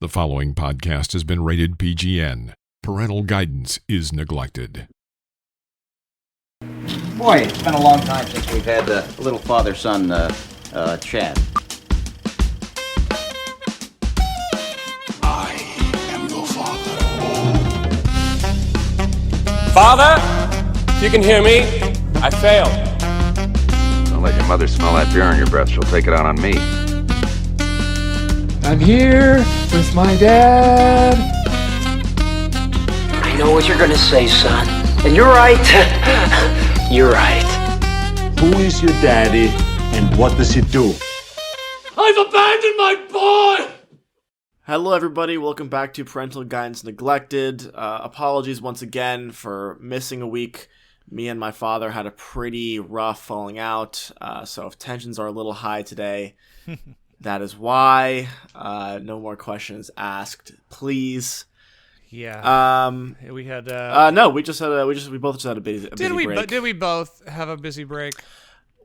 The following podcast has been rated PGN. Parental guidance is neglected. Boy, it's been a long time since we've had a little father-son chat. I am your father. Father, if you can hear me, I failed. Don't let your mother smell that beer on your breath. She'll take it out on me. I'm here with my dad. I know what you're gonna say, son. And you're right. You're right. Who is your daddy and what does he do? I've abandoned my boy! Hello everybody, welcome back to Parental Guidance Neglected. Apologies once again for missing a week. Me and my father had a pretty rough falling out, so if tensions are a little high today, that is why. No more questions asked, please. Yeah. We had. No, we both just had a busy break. Did we both have a busy break?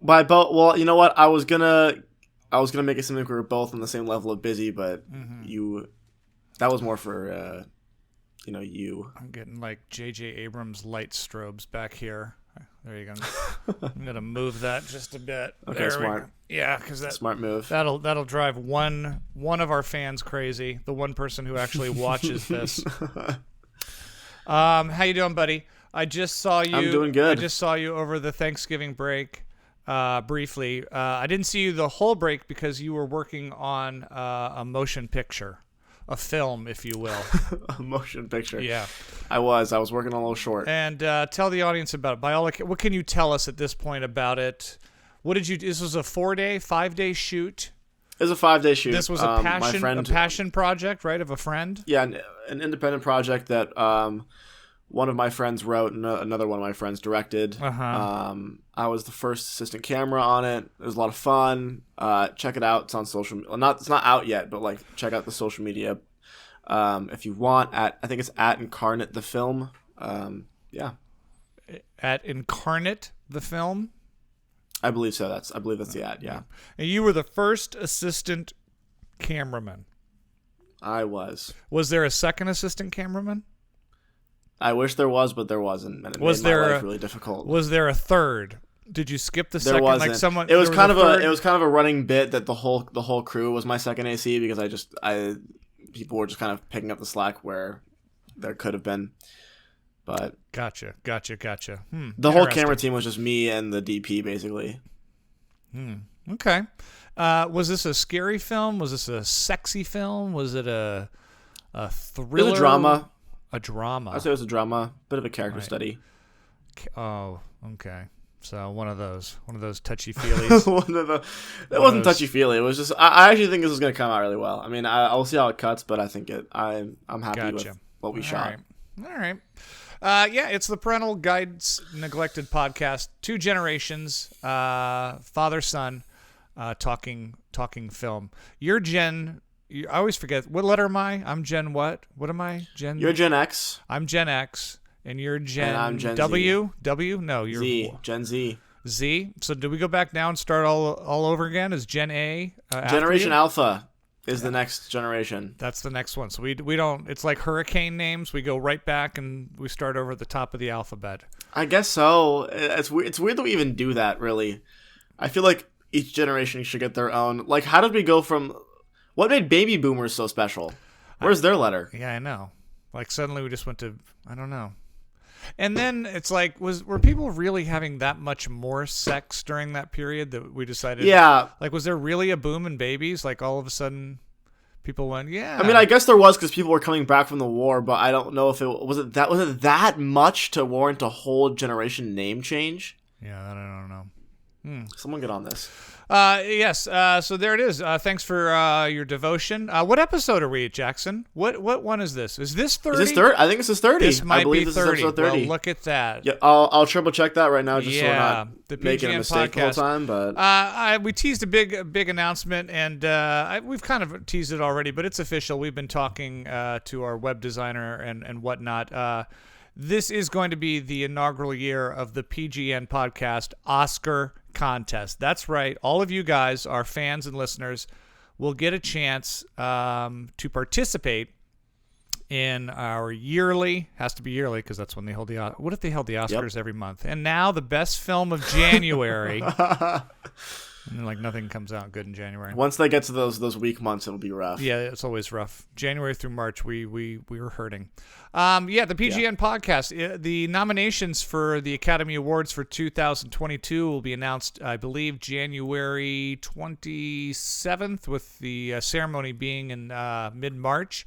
By both, well, you know what? I was gonna make it seem like we were both on the same level of busy, but that was more for you. I'm getting like J.J. Abrams light strobes back here. There you go. I'm gonna move that just a bit. Okay, there smart. Yeah, because that smart move. That'll drive one of our fans crazy. The one person who actually watches this. How you doing, buddy? I just saw you. I'm doing good. I just saw you over the Thanksgiving break, briefly. I didn't see you the whole break because you were working on a motion picture. A film, if you will. A motion picture. Yeah. I was working on a little short. And tell the audience about it. What can you tell us at this point about it? This was a 5-day shoot? It was a 5-day shoot. This was a passion project, right, of a friend? Yeah, an independent project that one of my friends wrote and another one of my friends directed. I was the first assistant camera on it. It was a lot of fun. Check it out. It's on social media. It's not out yet, but check out the social media if you want. I think it's at Incarnate the Film. Yeah. At Incarnate the Film? I believe so. I believe that's the ad. Yeah. And you were the first assistant cameraman. I was. Was there a second assistant cameraman? I wish there was, but there wasn't. And it made my life really difficult. Was there a third? Did you skip the second? There wasn't. It was kind of a running bit that the whole crew was my second AC because people were just kind of picking up the slack where there could have been. But gotcha. The whole camera team was just me and the DP basically. Okay. Was this a scary film? Was this a sexy film? Was it a thriller? It was a drama. A drama. I'd say it was a drama, bit of a character study. Oh, okay. So one of those touchy-feelies. It wasn't touchy-feely. It was just I actually think this is going to come out really well. I mean, I'll see how it cuts, but I think I'm happy with what we shot. All right. Yeah, it's the Parental Guidance Neglected podcast. 2 generations, father son, talking film. You're Gen. I always forget. What letter am I? I'm Gen what? What am I? You're Gen X. I'm Gen X, and you're Gen. And I'm Gen W. Z. W? No, you're Z. Gen Z. Z. So do we go back now and start all over again? Is Gen A? Generation Alpha is the next generation. That's the next one. So we don't. It's like hurricane names. We go right back and we start over at the top of the alphabet. I guess so. It's weird that we even do that. Really, I feel like each generation should get their own. Like, how did we go from? What made baby boomers so special? Where's their letter? Yeah, I know. Like suddenly we just went to I don't know. And then it's like were people really having that much more sex during that period that we decided? Yeah. Like was there really a boom in babies? Like all of a sudden people went, yeah. I mean, I guess there was because people were coming back from the war, but I don't know if it was it that much to warrant a whole generation name change. Yeah, I don't know. Someone get on this. Yes. So there it is. Thanks for your devotion. What episode are we at, Jackson? What one is this? Is this 30? Is this 30? I think this is 30. This might be 30. This is episode 30. Well, look at that. Yeah, I'll triple check that right now, just so we're not making a mistake the whole time. But we teased a big announcement, and we've kind of teased it already, but it's official. We've been talking to our web designer and whatnot. This is going to be the inaugural year of the PGN podcast Oscar contest. That's right. All of you guys, our fans and listeners, will get a chance to participate in our yearly, has to be yearly because that's when they hold the, what if they held the Oscars every month? And now the best film of January. And then, like, nothing comes out good in January. Once they get to those weak months, it'll be rough. Yeah, it's always rough. January through March, we were hurting. The PGN podcast. The nominations for the Academy Awards for 2022 will be announced, I believe, January 27th, with the ceremony being in mid-March.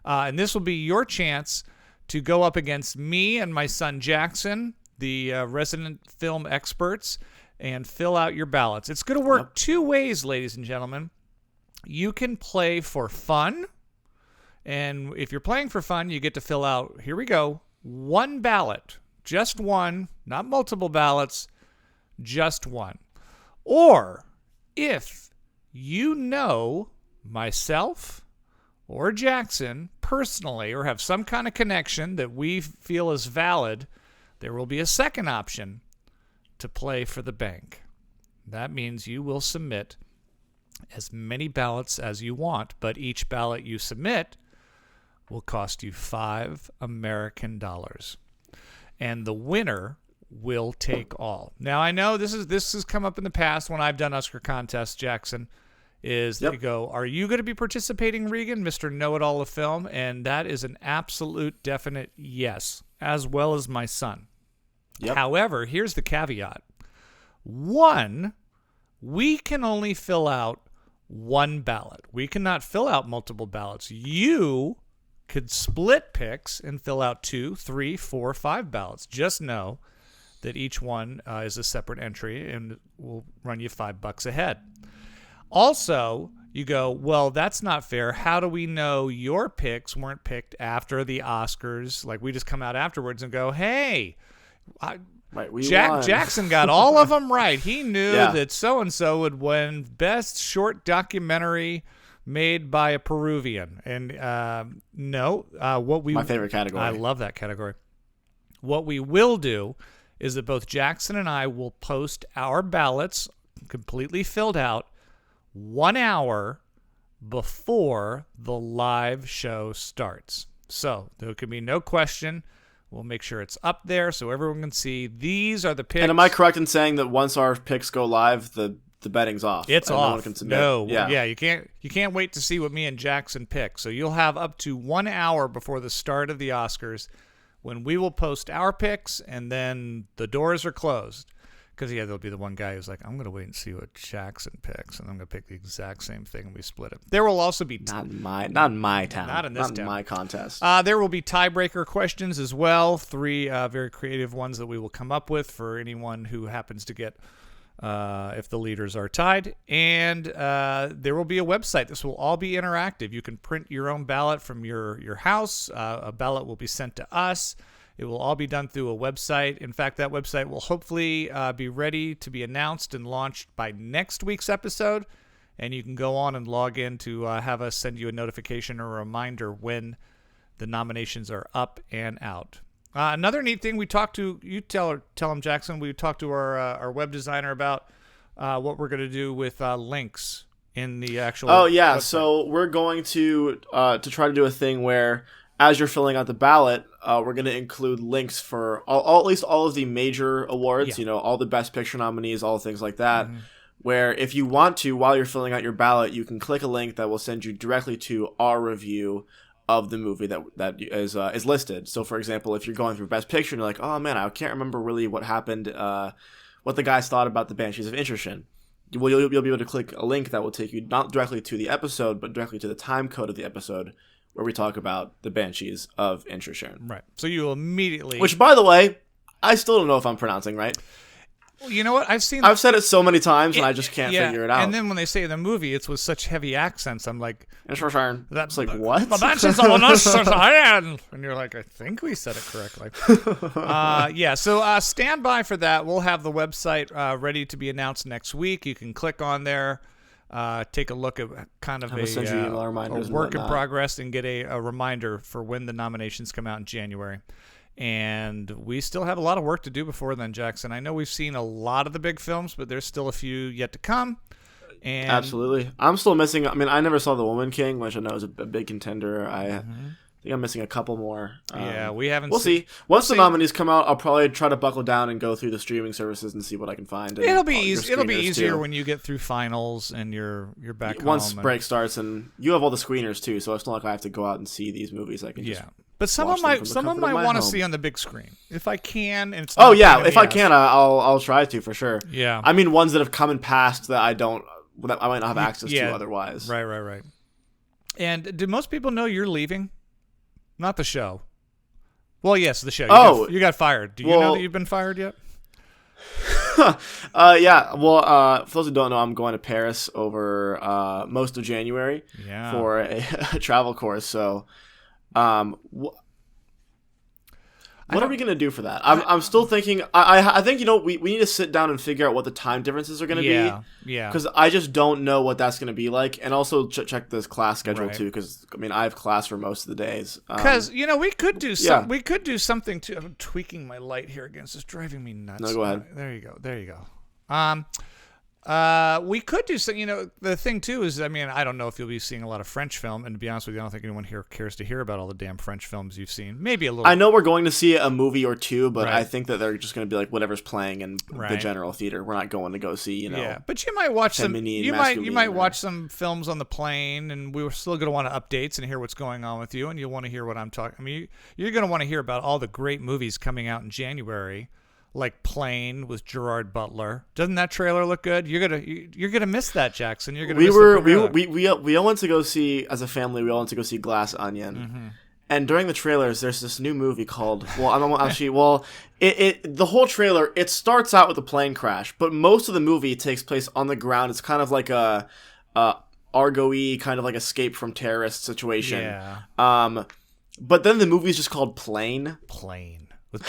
And this will be your chance to go up against me and my son Jackson, the resident film experts, and fill out your ballots. It's going to work two ways, ladies and gentlemen. You can play for fun, and if you're playing for fun, you get to fill out, here we go, one ballot, just one, not multiple ballots, just one. Or if you know myself or Jackson personally, or have some kind of connection that we feel is valid, there will be a second option to play for the bank. That means you will submit as many ballots as you want, but each ballot you submit will cost you $5 American. And the winner will take all. Now, I know this has come up in the past when I've done Oscar contests, Jackson, is they go, are you going to be participating, Regan, Mr. Know-It-All of Film? And that is an absolute definite yes, as well as my son. However, here's the caveat. One, we can only fill out one ballot. We cannot fill out multiple ballots. You could split picks and fill out 2, 3, 4, 5 ballots. Just know that each one is a separate entry and will run you $5 a head. Also, you go, well, that's not fair. How do we know your picks weren't picked after the Oscars? Like, we just come out afterwards and go, hey, Jackson got all of them right. He knew that so-and-so would win Best Short Documentary Made by a Peruvian. And my favorite category. I love that category. What we will do is that both Jackson and I will post our ballots completely filled out 1 hour before the live show starts. So there can be no question. We'll make sure it's up there so everyone can see. These are the picks. And am I correct in saying that once our picks go live, the betting's off? It's off. No one can submit? No. Yeah, you can't wait to see what me and Jackson pick. So you'll have up to 1 hour before the start of the Oscars when we will post our picks, and then the doors are closed. Because, there'll be the one guy who's like, I'm going to wait and see what Jackson picks, and I'm going to pick the exact same thing, and we split it. There will also be... Not in my town. Not in this town. Not in my contest. There will be tiebreaker questions as well. 3 very creative ones that we will come up with for anyone who happens to get... if the leaders are tied. And there will be a website. This will all be interactive. You can print your own ballot from your house. A ballot will be sent to us. It will all be done through a website. In fact, that website will hopefully be ready to be announced and launched by next week's episode. And you can go on and log in to have us send you a notification or a reminder when the nominations are up and out. Another neat thing we talked to, you tell him, Jackson, we talked to our web designer about what we're going to do with links in the actual website. So we're going to try to do a thing where as you're filling out the ballot, we're going to include links for at least all of the major awards, all the Best Picture nominees, all things like that, where if you want to, while you're filling out your ballot, you can click a link that will send you directly to our review of the movie that is listed. So, for example, if you're going through Best Picture and you're like, oh man, I can't remember really what happened, what the guys thought about the Banshees of Inisherin, you'll be able to click a link that will take you not directly to the episode, but directly to the time code of the episode where we talk about the Banshees of Inisherin. Right. So you immediately... Which, by the way, I still don't know if I'm pronouncing right. Well, you know what? I've said it so many times and I just can't figure it out. And then when they say in the movie it's with such heavy accents, I'm like... That's like, what? The Banshees of Inisherin! And you're like, I think we said it correctly. So stand by for that. We'll have the website ready to be announced next week. You can click on there, take a look at kind of a work in progress and get a reminder for when the nominations come out in January. And we still have a lot of work to do before then, Jackson. I know we've seen a lot of the big films, but there's still a few yet to come. And absolutely. I'm still missing. I mean, I never saw The Woman King, which I know is a big contender. I think I'm missing a couple more. Yeah, we haven't. We'll see. Once the nominees come out, I'll probably try to buckle down and go through the streaming services and see what I can find. It'll be easy. It'll be easier when you get through finals and you're back once home. break starts, and you have all the screeners too, so it's not like I have to go out and see these movies. I can just But some of might want to see on the big screen if I can. And it's I can, I'll try to for sure. Yeah, I mean ones that have come and passed that I might not have access to otherwise. Right. And do most people know you're leaving? Not the show. Well, yes, the show. You got fired. Do you know that you've been fired yet? Yeah. Well, for those who don't know, I'm going to Paris over most of January for a travel course. So, what are we going to do for that? I'm still thinking. I think we need to sit down and figure out what the time differences are going to be. Yeah. Because I just don't know what that's going to be like, and also check this class schedule too. Because I mean, I have class for most of the days. Because we could do we could do something too. I'm tweaking my light here again. It's just driving me nuts. No, go ahead. There you go. We could do something. The thing too is, I mean, I don't know if you'll be seeing a lot of French film, and to be honest with you, I don't think anyone here cares to hear about all the damn French films you've seen. Maybe a little. I know we're going to see a movie or two, but I think that they're just going to be like whatever's playing in the general theater. We're not going to go see, Yeah, but you might watch some. You might watch some films on the plane, and we were still going to want updates and hear what's going on with you, and you'll want to hear what I'm talking. I mean, you're going to want to hear about all the great movies coming out in January. Like Plane with Gerard Butler. Doesn't that trailer look good? You're gonna miss that, Jackson. You're gonna. We all went to go see as a family. We all went to go see Glass Onion, and during the trailers, there's this new movie called. The whole trailer it starts out with a plane crash, but most of the movie takes place on the ground. It's kind of like a Argo-y kind of like escape from terrorist situation. Yeah. But then the movie is just called Plane. Which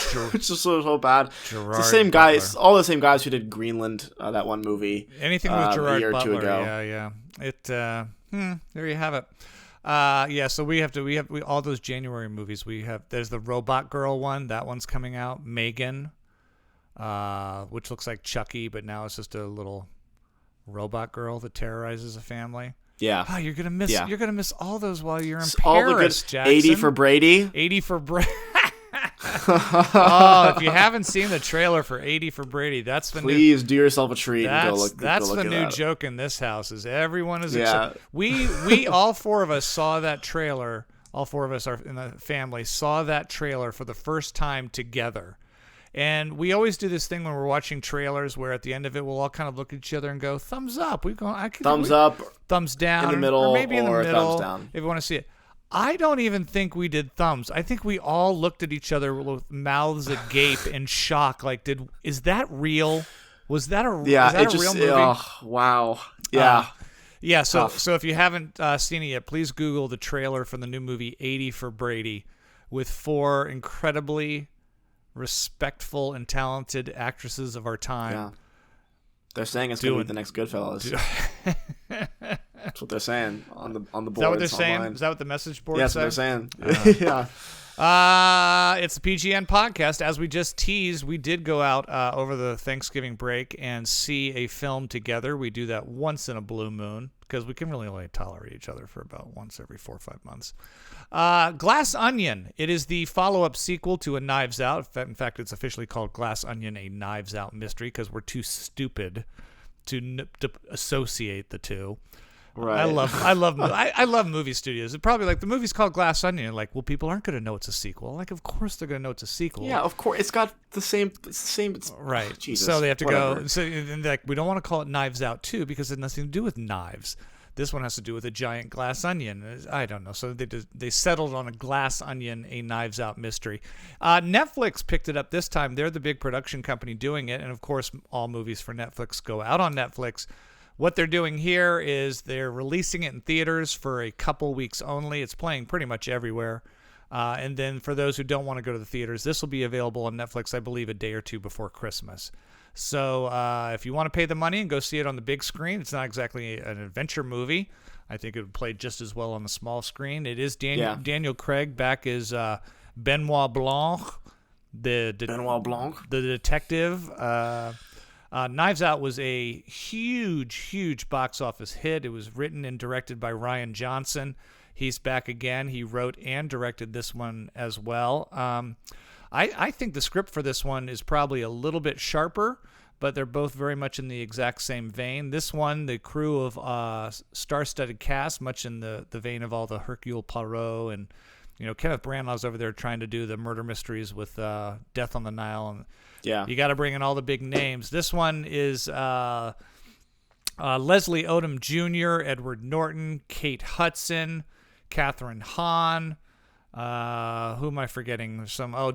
is so bad. Gerard it's the same guys, all the same guys who did Greenland, that one movie. Anything with Gerard a year Butler, or two ago. Yeah. There you have it. So we have all those January movies. There's the Robot Girl one. That one's coming out. Megan, which looks like Chucky, but now it's just a little robot girl that terrorizes a family. Yeah. Oh, you're gonna miss. Yeah. You're gonna miss all those while you're in Paris, all the good, Jackson. 80 for Brady. 80 for Brady. Oh, if you haven't seen the trailer for 80 for Brady, that's the Please do yourself a treat and go look. That's the new joke in this house. Is everyone is excited. We all four of us saw that trailer. All four of us are in the family saw that trailer for the first time together. And we always do this thing when we're watching trailers where at the end of it we'll all kind of look at each other and go, thumbs up. Thumbs up. Thumbs down. In the middle. Or maybe in the middle. Thumbs down. If you want to see it. I don't even think we did thumbs. I think we all looked at each other with mouths agape in shock. Like, is that real? Was that a real movie? Oh, wow. Yeah. So if you haven't seen it yet, please Google the trailer for the new movie 80 for Brady with 4 incredibly respectful and talented actresses of our time. Yeah. They're saying it's going to be the next Goodfellas. That's what they're saying on the board. Is that what they're saying? Is that what the message board says? Yes, they're saying. Yeah. It's the PGN podcast. As we just teased, we did go out over the Thanksgiving break and see a film together. We do that once in a blue moon because we can really only tolerate each other for about once every 4 or 5 months. Glass Onion. It is the follow-up sequel to A Knives Out. In fact, it's officially called Glass Onion, A Knives Out Mystery because we're too stupid to associate the two. Right. I love movie studios. It's probably like the movie's called Glass Onion. Like, well, people aren't going to know it's a sequel. Like, of course they're going to know it's a sequel. Yeah, of course. It's got the same. Right. Jesus, so they have to whatever. go. So like, we don't want to call it Knives Out 2 because it has nothing to do with knives. This one has to do with a giant glass onion. I don't know. So they settled on a Glass Onion, A Knives Out mystery. Netflix picked it up this time. They're the big production company doing it, and of course, all movies for Netflix go out on Netflix. What they're doing here is they're releasing it in theaters for a couple weeks only. It's playing pretty much everywhere. And then for those who don't want to go to the theaters, this will be available on Netflix, I believe, a day or two before Christmas. So if you want to pay the money and go see it on the big screen, it's not exactly an adventure movie. I think it would play just as well on the small screen. It is Daniel Craig back as Benoit Blanc, the detective. Knives Out was a huge box office hit. It was written and directed by Rian Johnson. He's back again. He wrote and directed this one as well. I think the script for this one is probably a little bit sharper, but they're both very much in the exact same vein. This one, the crew of star-studded cast, much in the vein of all the Hercule Poirot, and Kenneth Branagh's over there trying to do the murder mysteries with Death on the Nile, and you got to bring in all the big names. This one is Leslie Odom Jr., Edward Norton, Kate Hudson, Catherine Hahn. Who am I forgetting?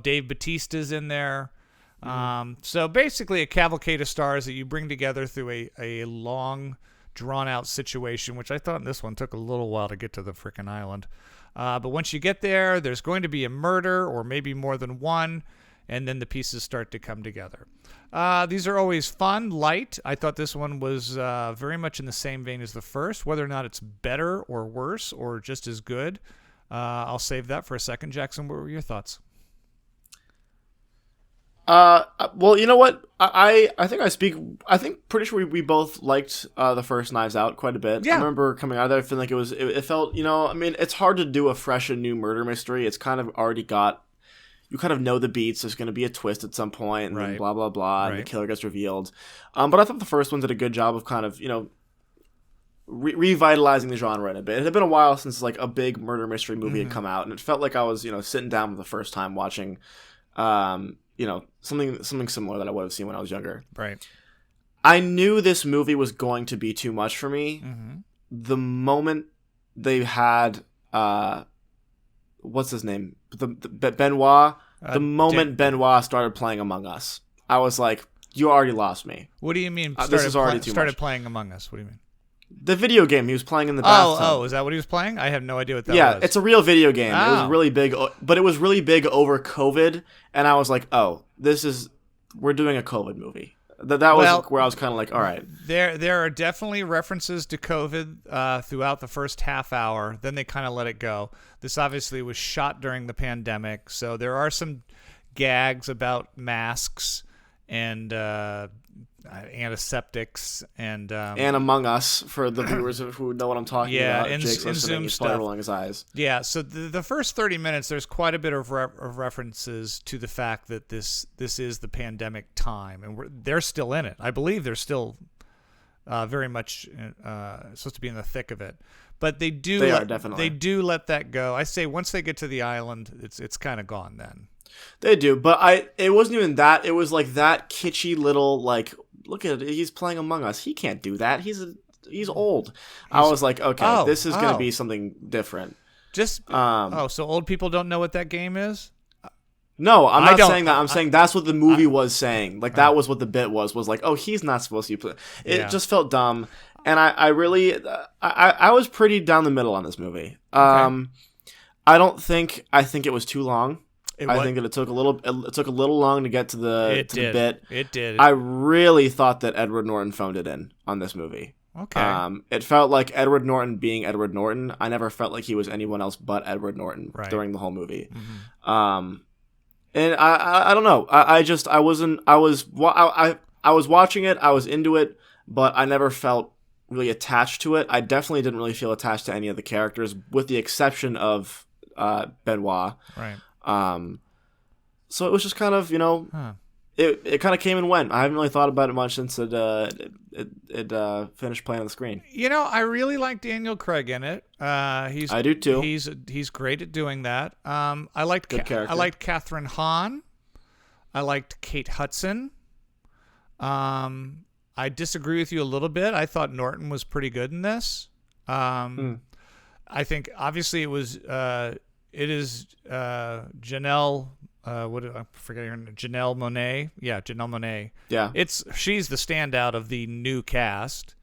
Dave Bautista's in there. So basically a cavalcade of stars that you bring together through a long, drawn-out situation, which I thought in this one took a little while to get to the frickin' island. But once you get there, there's going to be a murder, or maybe more than one, and then the pieces start to come together. These are always fun, light. I thought this one was very much in the same vein as the first. Whether or not it's better or worse or just as good, I'll save that for a second. Jackson, what were your thoughts? Well, you know what? I think pretty sure we both liked the first Knives Out quite a bit. Yeah. I remember coming out of there feeling like it felt, it's hard to do a fresh and new murder mystery. It's kind of already got, you kind of know the beats. There's going to be a twist at some point, and then blah, blah, blah, and the killer gets revealed. But I thought the first one did a good job of kind of, revitalizing the genre in a bit. It had been a while since like a big murder mystery movie had come out, and it felt like I was, sitting down for the first time watching, something similar that I would have seen when I was younger. Right. I knew this movie was going to be too much for me. The moment they had, what's his name? Benoit. The moment Benoit started playing Among Us, I was like, you already lost me. What do you mean? This is already too started much. Playing Among Us. What do you mean? The video game he was playing in the bathtub. Oh, is that what he was playing? I have no idea what that was. Yeah, it's a real video game. It was really big, but it was really big over COVID, and I was like, we're doing a COVID movie. That was where I was kind of like, all right. There are definitely references to COVID throughout the first half hour. Then they kind of let it go. This obviously was shot during the pandemic, so there are some gags about masks and antiseptics and Among Us for the viewers who know what I'm talking about. And Jake's listening, Zoom he's stuff. probably rolling his eyes. Yeah, so the first 30 minutes, there's quite a bit of references to the fact that this is the pandemic time, and they're still in it. I believe they're still very much supposed to be in the thick of it. But they are definitely. They do let that go. I say once they get to the island, it's kind of gone then. They do, but it wasn't even that. It was like that kitschy little like, look at it, he's playing Among Us. He can't do that. He's old. I was like, okay, this is going to be something different. So old people don't know what that game is? No, I'm not saying that. I'm saying that's what the movie was saying. Like that was what the bit was like, oh, he's not supposed to be playing. It just felt dumb, and I really I was pretty down the middle on this movie. Okay. I think it was too long. I think that it took a little long to get to the bit. It did. I really thought that Edward Norton phoned it in on this movie. Okay. It felt like Edward Norton being Edward Norton. I never felt like he was anyone else but Edward Norton during the whole movie. Mm-hmm. And I don't know. I was watching it. I was into it, but I never felt really attached to it. I definitely didn't really feel attached to any of the characters, with the exception of Benoit. Right. So it was just kind of, it kind of came and went. I haven't really thought about it much since it finished playing on the screen. I really like Daniel Craig in it. I do too. He's great at doing that. I liked Catherine Hahn. I liked Kate Hudson. I disagree with you a little bit. I thought Norton was pretty good in this. I think obviously it is Janelle. I'm forgetting her name. Janelle Monáe. Yeah, Janelle Monáe. Yeah. She's the standout of the new cast.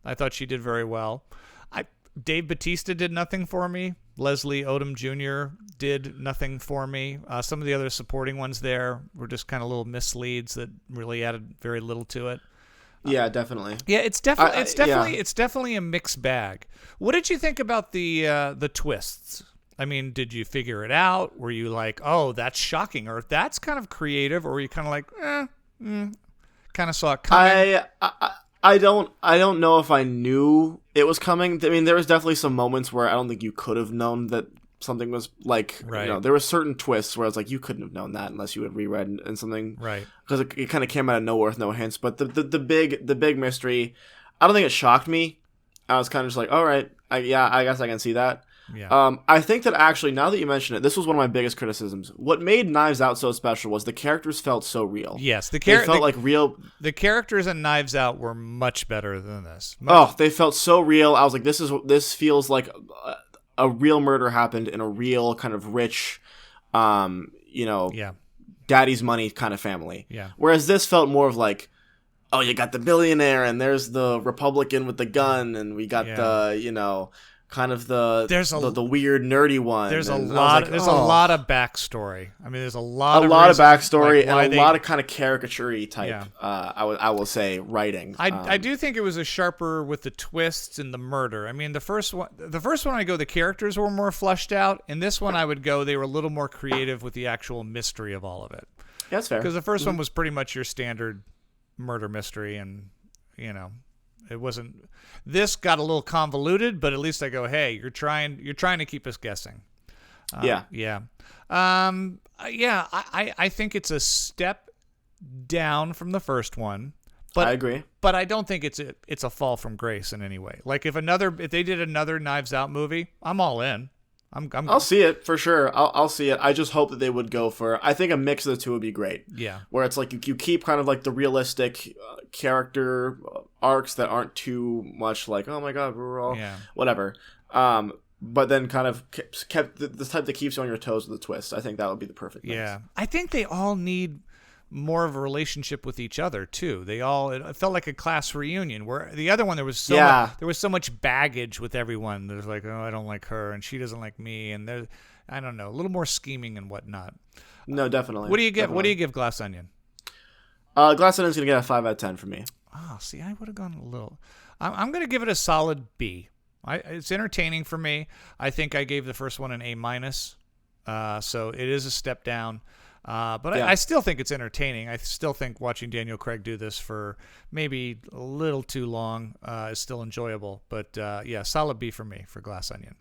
I thought she did very well. Dave Bautista did nothing for me. Leslie Odom Jr. did nothing for me. Some of the other supporting ones there were just kind of little misleads that really added very little to it. Yeah, definitely. Yeah, it's definitely a mixed bag. What did you think about the twists? I mean, did you figure it out? Were you like, oh, that's shocking, or that's kind of creative, or were you kind of like, Kind kind of saw it coming? I don't know if I knew it was coming. I mean, there was definitely some moments where I don't think you could have known that something was like, right. There were certain twists where I was like, you couldn't have known that unless you had reread and something, right? Because it kind of came out of nowhere with no hints. But the big mystery, I don't think it shocked me. I was kind of just like, all right, I guess I can see that. Yeah. I think that actually, now that you mention it, this was one of my biggest criticisms. What made Knives Out so special was the characters felt so real. Yes, they felt like real. The characters in Knives Out were much better than this. They felt so real. I was like, this feels like a real murder happened in a real kind of rich, daddy's money kind of family. Yeah. Whereas this felt more of like, oh, you got the billionaire and there's the Republican with the gun and we got the, kind of the weird nerdy one. There's a and lot. like, there's a lot of backstory. I mean, there's a lot of backstory like and a lot of kind of caricature-y type. Yeah. I will say writing. I do think it was a sharper with the twists and the murder. I mean, the first one I go, the characters were more fleshed out. In this one, I would go, they were a little more creative with the actual mystery of all of it. Yeah, that's fair. Because the first one was pretty much your standard murder mystery, and it wasn't. This got a little convoluted, but at least I go, hey, you're trying to keep us guessing. Yeah. I think it's a step down from the first one. But I agree. But I don't think it's a fall from grace in any way. Like if they did another Knives Out movie, I'm all in. I'll see it for sure. I'll see it. I just hope that they would go for. I think a mix of the two would be great. Yeah, where it's like you keep kind of like the realistic character arcs that aren't too much like, oh my god, we're all whatever. But then kind of kept the type that keeps you on your toes with a twist. I think that would be the perfect mix. Yeah, I think they all need more of a relationship with each other too. It felt like a class reunion, where the other one there was so much baggage with everyone. There's like, oh, I don't like her and she doesn't like me, and there's, I don't know, a little more scheming and whatnot. No, definitely. What do you give? What do you give Glass Onion? Glass Onion's gonna get a 5 out of 10 for me. Oh, see, I would have gone a little. I'm gonna give it a solid B. It's entertaining for me. I think I gave the first one an A-, so it is a step down. I still think it's entertaining. I still think watching Daniel Craig do this for maybe a little too long is still enjoyable. But solid B for me for Glass Onion.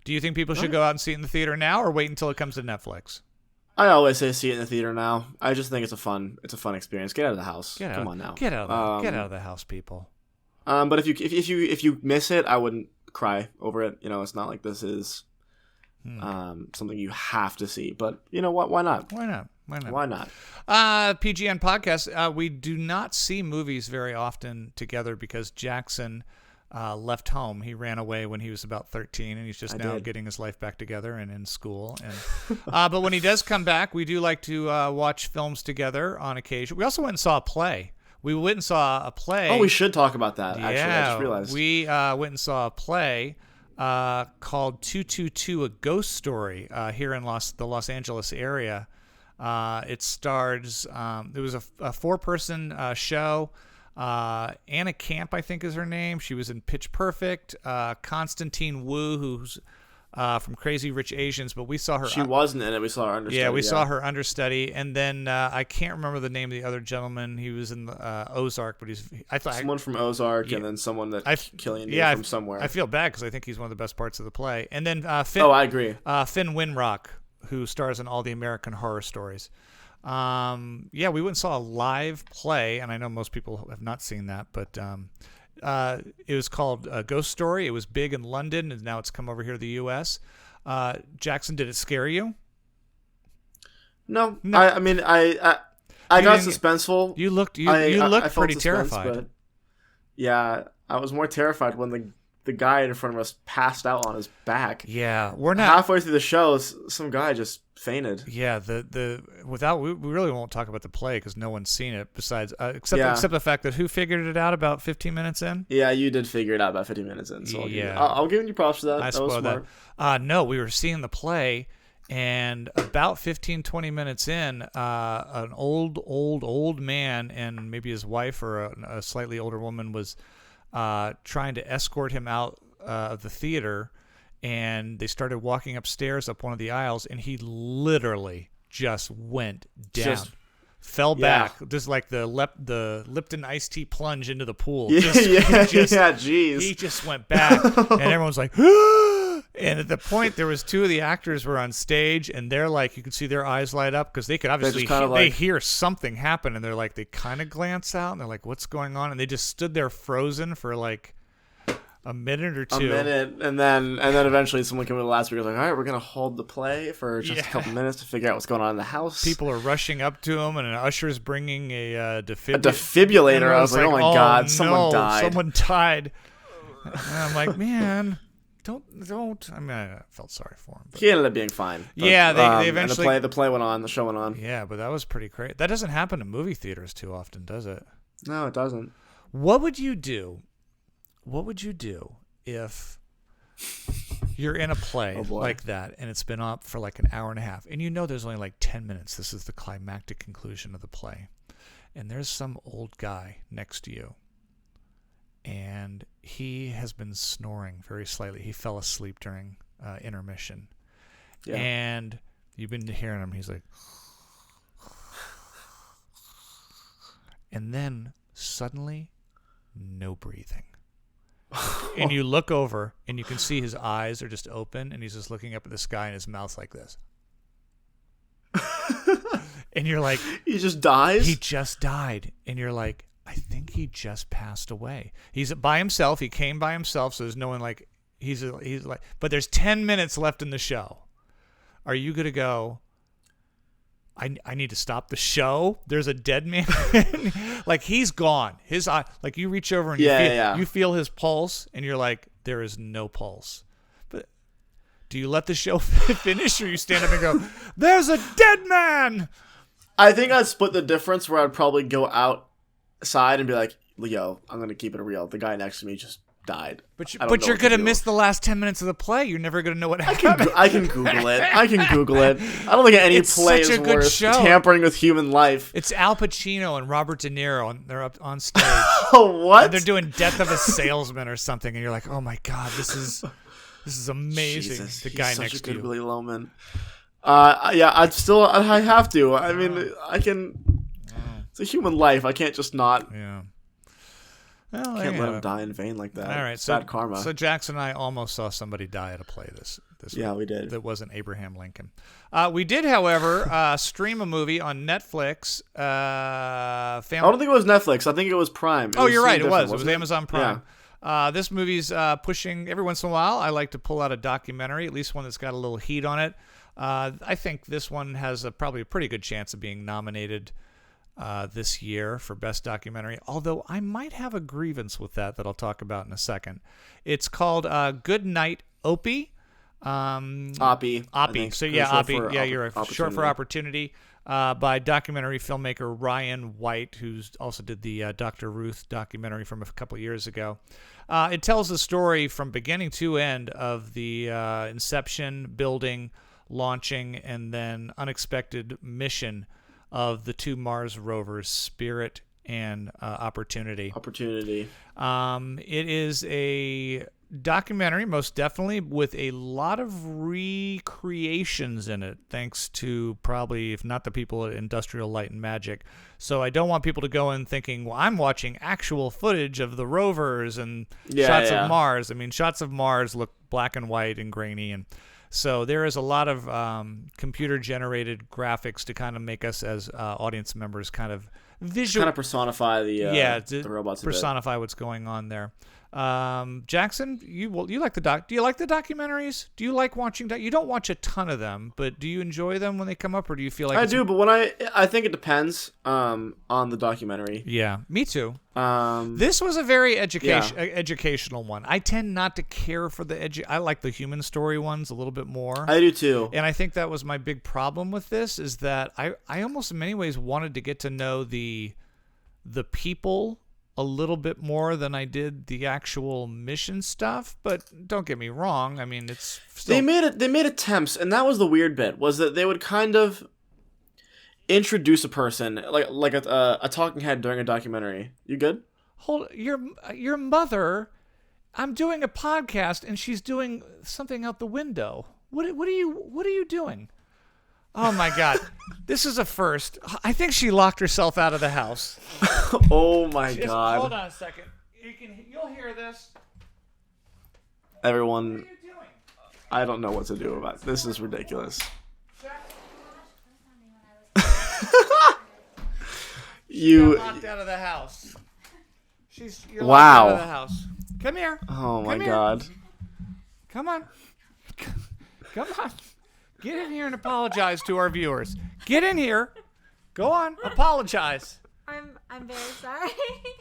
Do you think people should go out and see it in the theater now, or wait until it comes to Netflix? I always say see it in the theater now. I just think it's a fun experience. Get out of the house. Come on now. Get out of the house, people. But if you miss it, I wouldn't cry over it. It's not like this is something you have to see, but you know what? Why not? Why not? PGN podcast. We do not see movies very often together because Jackson left home. He ran away when he was about 13, and he's just getting his life back together and in school. And but when he does come back, we do like to watch films together on occasion. We also went and saw a play. We went and saw a play. Oh, we should talk about that. Actually, I just realized we went and saw a play called 222, A Ghost Story, here in the Los Angeles area. It stars, it was a 4-person show. Anna Camp, I think is her name. She was in Pitch Perfect. Constantine Wu, who's from Crazy Rich Asians, but we saw her. She wasn't in it. We saw her understudy. Yeah, we saw her understudy, and then I can't remember the name of the other gentleman. He was in the Ozark, but I thought someone from Ozark, and then someone that Killian from somewhere. I feel bad because I think he's one of the best parts of the play. And then Finn. Oh, I agree. Finn Winrock, who stars in all the American Horror Stories. We went and saw a live play, and I know most people have not seen that, but it was called Ghost Story. It was big in London, and now it's come over here to the U.S. Jackson, did it scare you? No. I mean, I got suspenseful. You looked pretty terrified. But yeah, I was more terrified when the guy in front of us passed out on his back. Yeah, we're not halfway through the show. Some guy just fainted. Yeah, we really won't talk about the play because no one's seen it besides except the fact that who figured it out about 15 minutes in. Yeah, you did figure it out about 15 minutes in. So I'll give you props for that. That was smart. No, we were seeing the play, and about 15-20 minutes in, an old man and maybe his wife or a slightly older woman was trying to escort him out of the theater, and they started walking upstairs up one of the aisles, and he literally just went down. fell back, just like the Lipton iced tea plunge into the pool. Jeez. He just went back, and everyone's like, and at the point, there was two of the actors were on stage, and they're like, you could see their eyes light up because they could obviously they hear something happen, and they're like, they kind of glance out, and they're like, what's going on? And they just stood there frozen for like a minute or two. And then eventually someone came in the last week and was like, all right, we're going to hold the play for just a couple minutes to figure out what's going on in the house. People are rushing up to him, and an usher's bringing a defibrillator. A defibrillator. I was like, oh my God, someone died. Someone died. And I'm like, man, don't. I mean, I felt sorry for him. But. He ended up being fine. But, yeah, they eventually. And the play went on, the show went on. Yeah, but that was pretty crazy. That doesn't happen in movie theaters too often, does it? No, it doesn't. What would you do? What would you do if you're in a play like that and it's been up for like an hour and a half and you know there's only like 10 minutes? This is the climactic conclusion of the play. And there's some old guy next to you. And he has been snoring very slightly. He fell asleep during intermission. Yeah. And you've been hearing him. He's like... And then suddenly, no breathing. And you look over, and you can see his eyes are just open, and he's just looking up at the sky, and his mouth's like this. And you're like... He just dies? He just died. And you're like, I think he just passed away. He's by himself. He came by himself, so there's no one like... He's like... But there's 10 minutes left in the show. Are you going to go... I need to stop the show. There's a dead man. Like, he's gone. His eye, like, you reach over and you feel his pulse, and you're like, there is no pulse. But do you let the show finish, or you stand up and go, there's a dead man? I think I'd split the difference, where I'd probably go outside and be like, yo, I'm going to keep it real. The guy next to me just died. But you're going to miss the last 10 minutes of the play. You're never going to know what happened. I can Google it. I don't think any play is worth tampering with human life. It's Al Pacino and Robert De Niro, and they're up on stage. Oh, what? And they're doing Death of a Salesman or something, and you're like, oh my God, this is amazing. Jesus, the guy he's next such a to good you. Willy Loman. Yeah, I have to. I mean, I can. It's a human life. I can't just not. Yeah. Well, can't let him die in vain like that. All right, bad karma. So Jackson and I almost saw somebody die at a play this week. We did. That wasn't Abraham Lincoln. We did, however, stream a movie on Netflix. I don't think it was Netflix. I think it was Prime. You're right. It was Amazon Prime. Yeah. This movie's pushing every once in a while. I like to pull out a documentary, at least one that's got a little heat on it. I think this one has probably a pretty good chance of being nominated this year for Best Documentary, although I might have a grievance with that I'll talk about in a second. It's called Good Night Oppy. Oppy. So yeah, Oppy. Yeah, you're right. Short for Opportunity. By documentary filmmaker Ryan White, who's also did the Dr. Ruth documentary from a couple years ago. It tells the story from beginning to end of the inception, building, launching, and then unexpected mission of the two Mars rovers, Spirit and Opportunity. It is a documentary, most definitely, with a lot of recreations in it, thanks to probably, if not the people at Industrial Light and Magic. So I don't want people to go in thinking, well, I'm watching actual footage of the rovers and shots of Mars. I mean, shots of Mars look black and white and grainy, and so there is a lot of computer-generated graphics to kind of make us as audience members kind of visual, kind of personify the robots. Personify what's going on there. Jackson, you like the doc? Do you like the documentaries? Do you like watching? You don't watch a ton of them, but do you enjoy them when they come up, or do you feel like I do? But when I think it depends on the documentary. Yeah, me too. This was a very educational one. I tend not to care for I like the human story ones a little bit more. I do too. And I think that was my big problem with this, is that I almost in many ways wanted to get to know the people a little bit more than I did the actual mission stuff. But don't get me wrong. I mean, it's still... They made attempts, and that was the weird bit, was that they would kind of introduce a person like a talking head during a documentary. You good? Hold your mother. I'm doing a podcast and she's doing something out the window. What are you doing? Oh my God, this is a first. I think she locked herself out of the house. Oh my God! Hold on a second. You'll hear this. Everyone, What are you doing? I don't know what to do about it. This is ridiculous. You got locked out of the house. You're wow. locked out of the house. Come here. Oh my Come God. Here. Come on. Come on. Get in here and apologize to our viewers. Get in here. Go on. Apologize. I'm very sorry.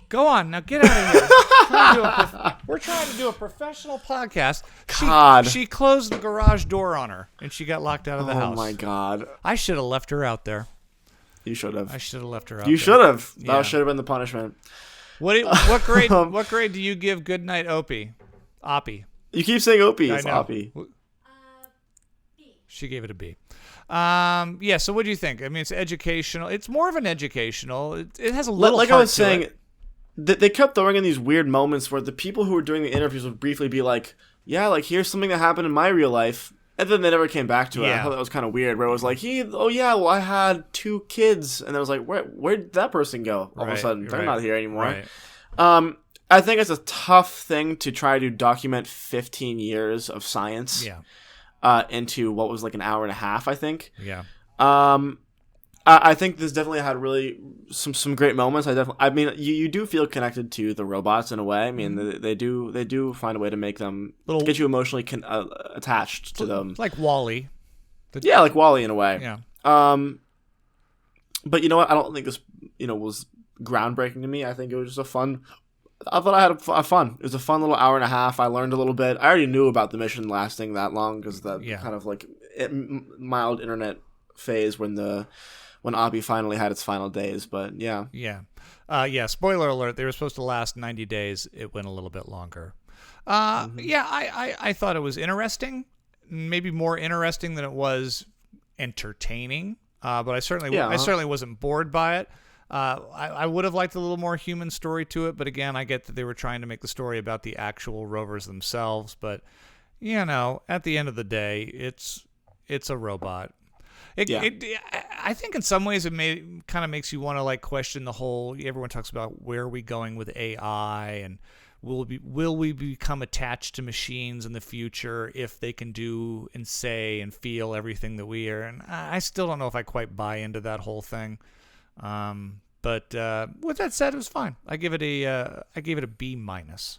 Go on. Now get out of here. We're trying to do a professional podcast. God. She closed the garage door on her, and she got locked out of the house. Oh my God. I should have left her out there. You should have. I should have left her out You there. should have. Yeah. That should have been the punishment. What grade? What grade do you give Good Night Oppy? Oppy. You keep saying Opie. I It's know. Oppie. B. She gave it a B. Yeah. So what do you think? I mean, it's educational. It's more of an educational. It has a little. Like heart I was to saying, it. they kept throwing in these weird moments where the people who were doing the interviews would briefly be like, "Yeah, like here's something that happened in my real life," and then they never came back to it. I Yeah. thought that was kind of weird. Where it was like, I had 2 kids," and I was like, "Where'd that person go?" All of a sudden, they're not here anymore. Right. I think it's a tough thing to try to document 15 years of science. Yeah. Into what was like an hour and a half, I think. Yeah. I think this definitely had really some great moments. I mean, you do feel connected to the robots in a way. I mean, they do find a way to make them get you emotionally attached to them, like Wall-E. Yeah, like Wall-E in a way. Yeah. But you know what? I don't think this was groundbreaking to me. I think it was just a fun. I thought I had a fun. It was a fun little hour and a half. I learned a little bit. I already knew about the mission lasting that long because that kind of like mild internet phase when Oppie finally had its final days. But yeah. Yeah. Spoiler alert: they were supposed to last 90 days. It went a little bit longer. Yeah. I thought it was interesting. Maybe more interesting than it was entertaining. But I certainly wasn't bored by it. I would have liked a little more human story to it, but again, I get that they were trying to make the story about the actual rovers themselves. But at the end of the day, it's a robot. I think in some ways it kind of makes you want to like question the whole. Everyone talks about where are we going with AI and will we become attached to machines in the future if they can do and say and feel everything that we are? And I still don't know if I quite buy into that whole thing. But with that said, it was fine. I gave it a B minus.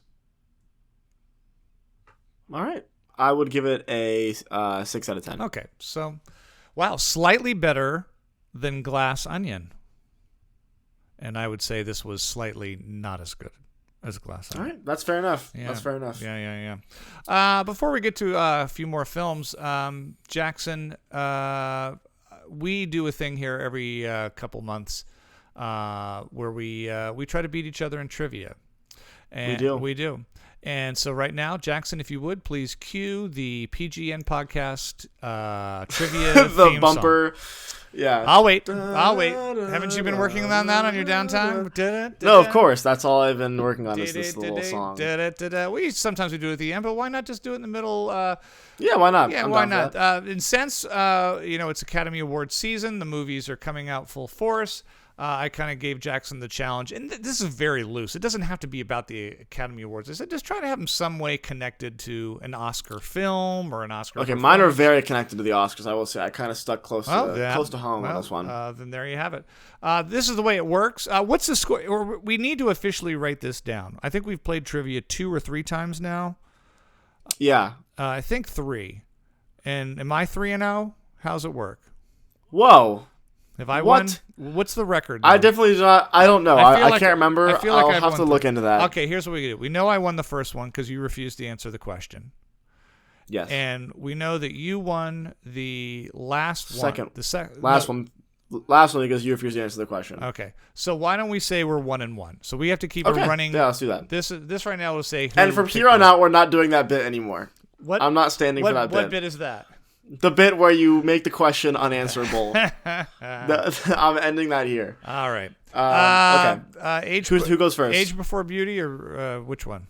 All right, I would give it a 6 out of 10. Okay, so wow, slightly better than Glass Onion, and I would say this was slightly not as good as Glass Onion. All right, that's fair enough. Yeah. That's fair enough. Yeah. Before we get to a few more films, Jackson, we do a thing here every couple months where we try to beat each other in trivia. And we do. And so right now, Jackson, if you would, please cue the PGN podcast trivia the theme bumper. Song. Yeah. I'll wait. Haven't you been working on that on your downtime? No, of course. That's all I've been working on is this little song. Sometimes we do it at the end, but why not just do it in the middle? Yeah, why not? Yeah, why not? In sense, it's Academy Awards season. The movies are coming out full force. I kind of gave Jackson the challenge, and this is very loose. It doesn't have to be about the Academy Awards. I said just try to have them some way connected to an Oscar film or an Oscar. Okay, mine are very connected to the Oscars. I will say I kind of stuck close to home on this one. Then there you have it. This is the way it works. What's the score? Or we need to officially write this down. I think we've played trivia 2 or 3 times now. Yeah, I think 3. And am I 3-0? How's it work? Whoa. Have I won? What's the record now? I definitely do not. I don't know. I can't remember. I feel like I'll have to look into that. Okay, here's what we do. We know I won the first one because you refused to answer the question. Yes. And we know that you won the last one. Last one because you refused to answer the question. Okay. So why don't we say we're 1-1? So we have to keep it running. Yeah, let's do that. This right now will say. And from here on out, we're not doing that bit anymore. What? I'm not standing for that bit. What bit is that? The bit where you make the question unanswerable. I'm ending that here. All right. Okay. Age. Who goes first? Age Before Beauty or which one?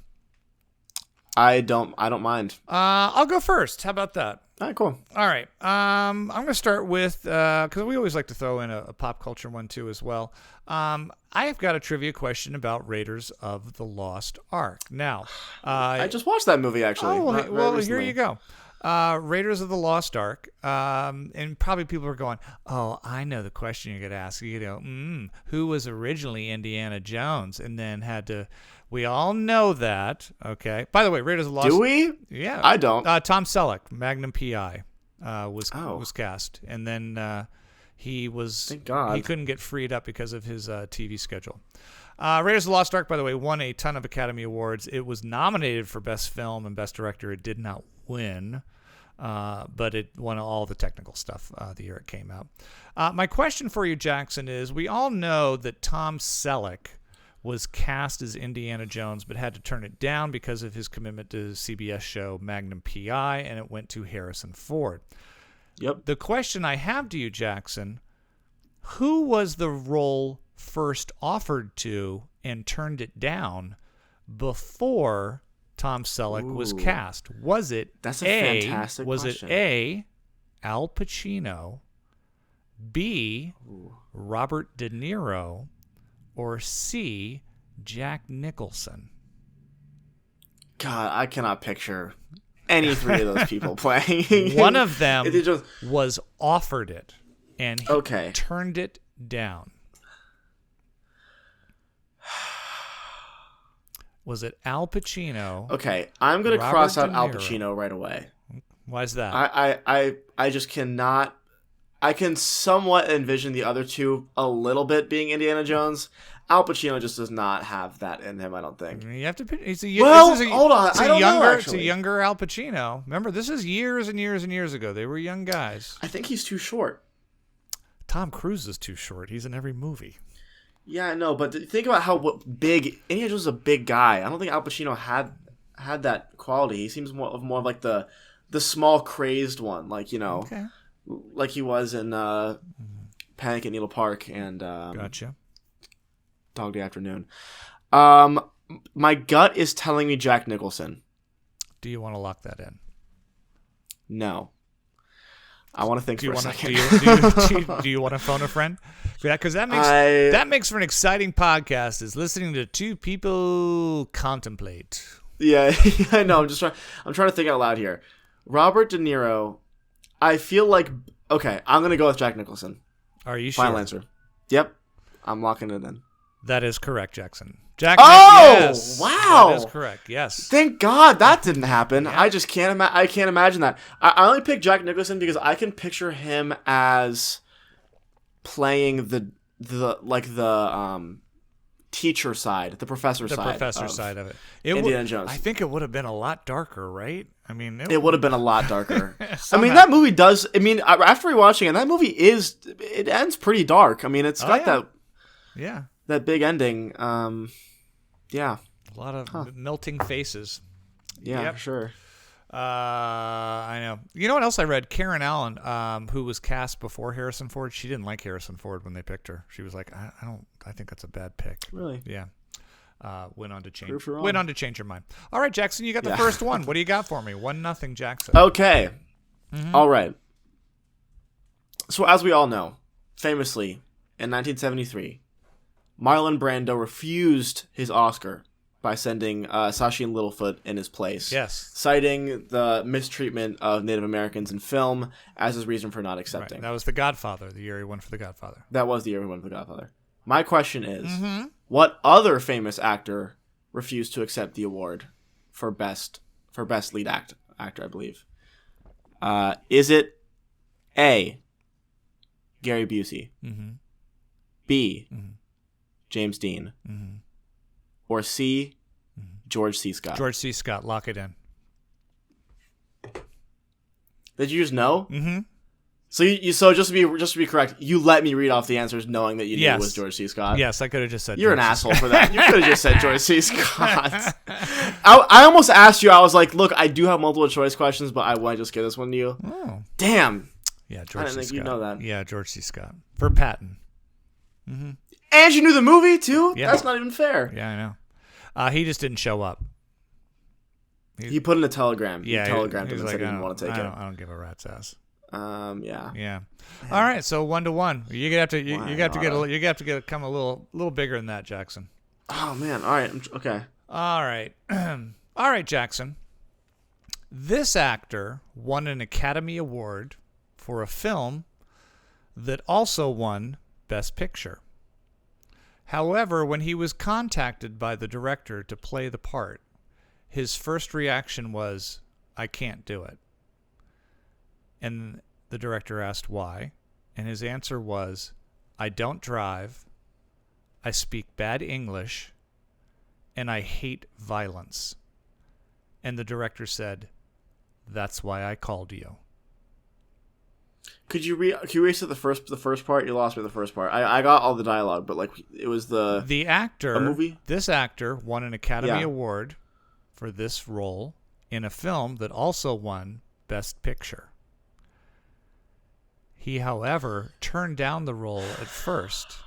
I don't mind. I'll go first. How about that? All right, cool. All right. I'm going to start with, because we always like to throw in a pop culture one too as well. I've got a trivia question about Raiders of the Lost Ark. Now, I just watched that movie actually. Well, here you go. Raiders of the Lost Ark. And probably people are going, oh, I know the question you're going to ask. You know, who was originally Indiana Jones and then had to... We all know that, okay? By the way, Raiders of the Lost... Do we? Yeah. I don't. Tom Selleck, Magnum P.I., was cast. And then he was... Thank God. He couldn't get freed up because of his TV schedule. Raiders of the Lost Ark, by the way, won a ton of Academy Awards. It was nominated for Best Film and Best Director. It did not win, but it won all the technical stuff the year it came out. My question for you, Jackson, is we all know that Tom Selleck was cast as Indiana Jones, but had to turn it down because of his commitment to the CBS show Magnum P.I., and it went to Harrison Ford. Yep. The question I have to you, Jackson, who was the role first offered to and turned it down before Tom Selleck was cast? Was it That's a fantastic was question. it A, Al Pacino, B, Robert De Niro, or C, Jack Nicholson? God, I cannot picture any three of those people playing. One of them was offered it, and he Okay. turned it down. Was it Al Pacino? Okay, I'm gonna Robert cross out De Al Niro. Pacino right away. Why is that? I just cannot. I can somewhat envision the other two a little bit being Indiana Jones. Al Pacino just does not have that in him, I don't think. You have to pick. Hold on. I don't know, It's a actually. younger Al Pacino. Remember, this is years and years and years ago. They were young guys. I think he's too short. Tom Cruise is too short. He's in every movie. Yeah, I know, but think about how big Indiana Jones is a big guy. I don't think Al Pacino had that quality. He seems more of like the small crazed one, like Okay. like he was in Panic at Needle Park and Gotcha. Dog Day Afternoon. My gut is telling me Jack Nicholson. Do you want to lock that in? No. I want to think for a second. Do you want to phone a friend? Yeah, because that makes for an exciting podcast. Is listening to two people contemplate. Yeah, I know. I'm trying to think out loud here. Robert De Niro. I feel like I'm gonna go with Jack Nicholson. Are you sure? Final answer. Yep, I'm locking it in. That is correct, Jackson. Wow! That is correct. Yes. Thank God that didn't happen. Yeah. I just can't. I can't imagine that. I only picked Jack Nicholson because I can picture him as playing the teacher side, the professor side of it. Indiana Jones. I think it would have been a lot darker, right? I mean, it would have been a lot darker. I mean, that movie does. I mean, after rewatching it, that movie it ends pretty dark. I mean, it's got that big ending. Yeah. A lot of melting faces. Yeah, Yep. for sure. I know. You know what else I read? Karen Allen, who was cast before Harrison Ford, she didn't like Harrison Ford when they picked her. She was like, I think that's a bad pick. Really? Yeah. Went on to change her mind. All right, Jackson, you got the first one. What do you got for me? 1-0, Jackson. Okay. Mm-hmm. All right. So as we all know, famously, in 1973, Marlon Brando refused his Oscar by sending Sashi Littlefoot in his place. Yes. Citing the mistreatment of Native Americans in film as his reason for not accepting. Right. That was The Godfather, the year he won for The Godfather. That was the year he won for The Godfather. My question is, what other famous actor refused to accept the award for best lead actor, I believe? Is it A, Gary Busey, B, James Dean, or C, George C. Scott? George C. Scott, lock it in. Did you just know? Mm-hmm. So just to be correct, you let me read off the answers knowing that you knew it was George C. Scott. Yes, I could have just said. You're George an asshole for that. You could have just said George C. Scott. I almost asked you. I was like, look, I do have multiple choice questions, but I want to just give this one to you. Oh, damn. Yeah, George I didn't C. think Scott. you'd know that. Yeah, George C. Scott for Patton. And you knew the movie too. Yeah. That's not even fair. Yeah, I know. He just didn't show up. He put in a telegram. Yeah, he telegrammed him and like, said he didn't want to take it. I don't give a rat's ass. Yeah. Yeah. All right, so 1-1. You have to come a little bigger than that, Jackson. Oh man. All right. Okay. All right. All right, Jackson. This actor won an Academy Award for a film that also won Best Picture. However, when he was contacted by the director to play the part, his first reaction was, "I can't do it." And the director asked why, and his answer was, "I don't drive, I speak bad English, and I hate violence." And the director said, "That's why I called you." Could you reset the first part? You lost me the first part. I got all the dialogue, but like it was the actor. A movie? This actor won an Academy Award for this role in a film that also won Best Picture. He, however, turned down the role at first,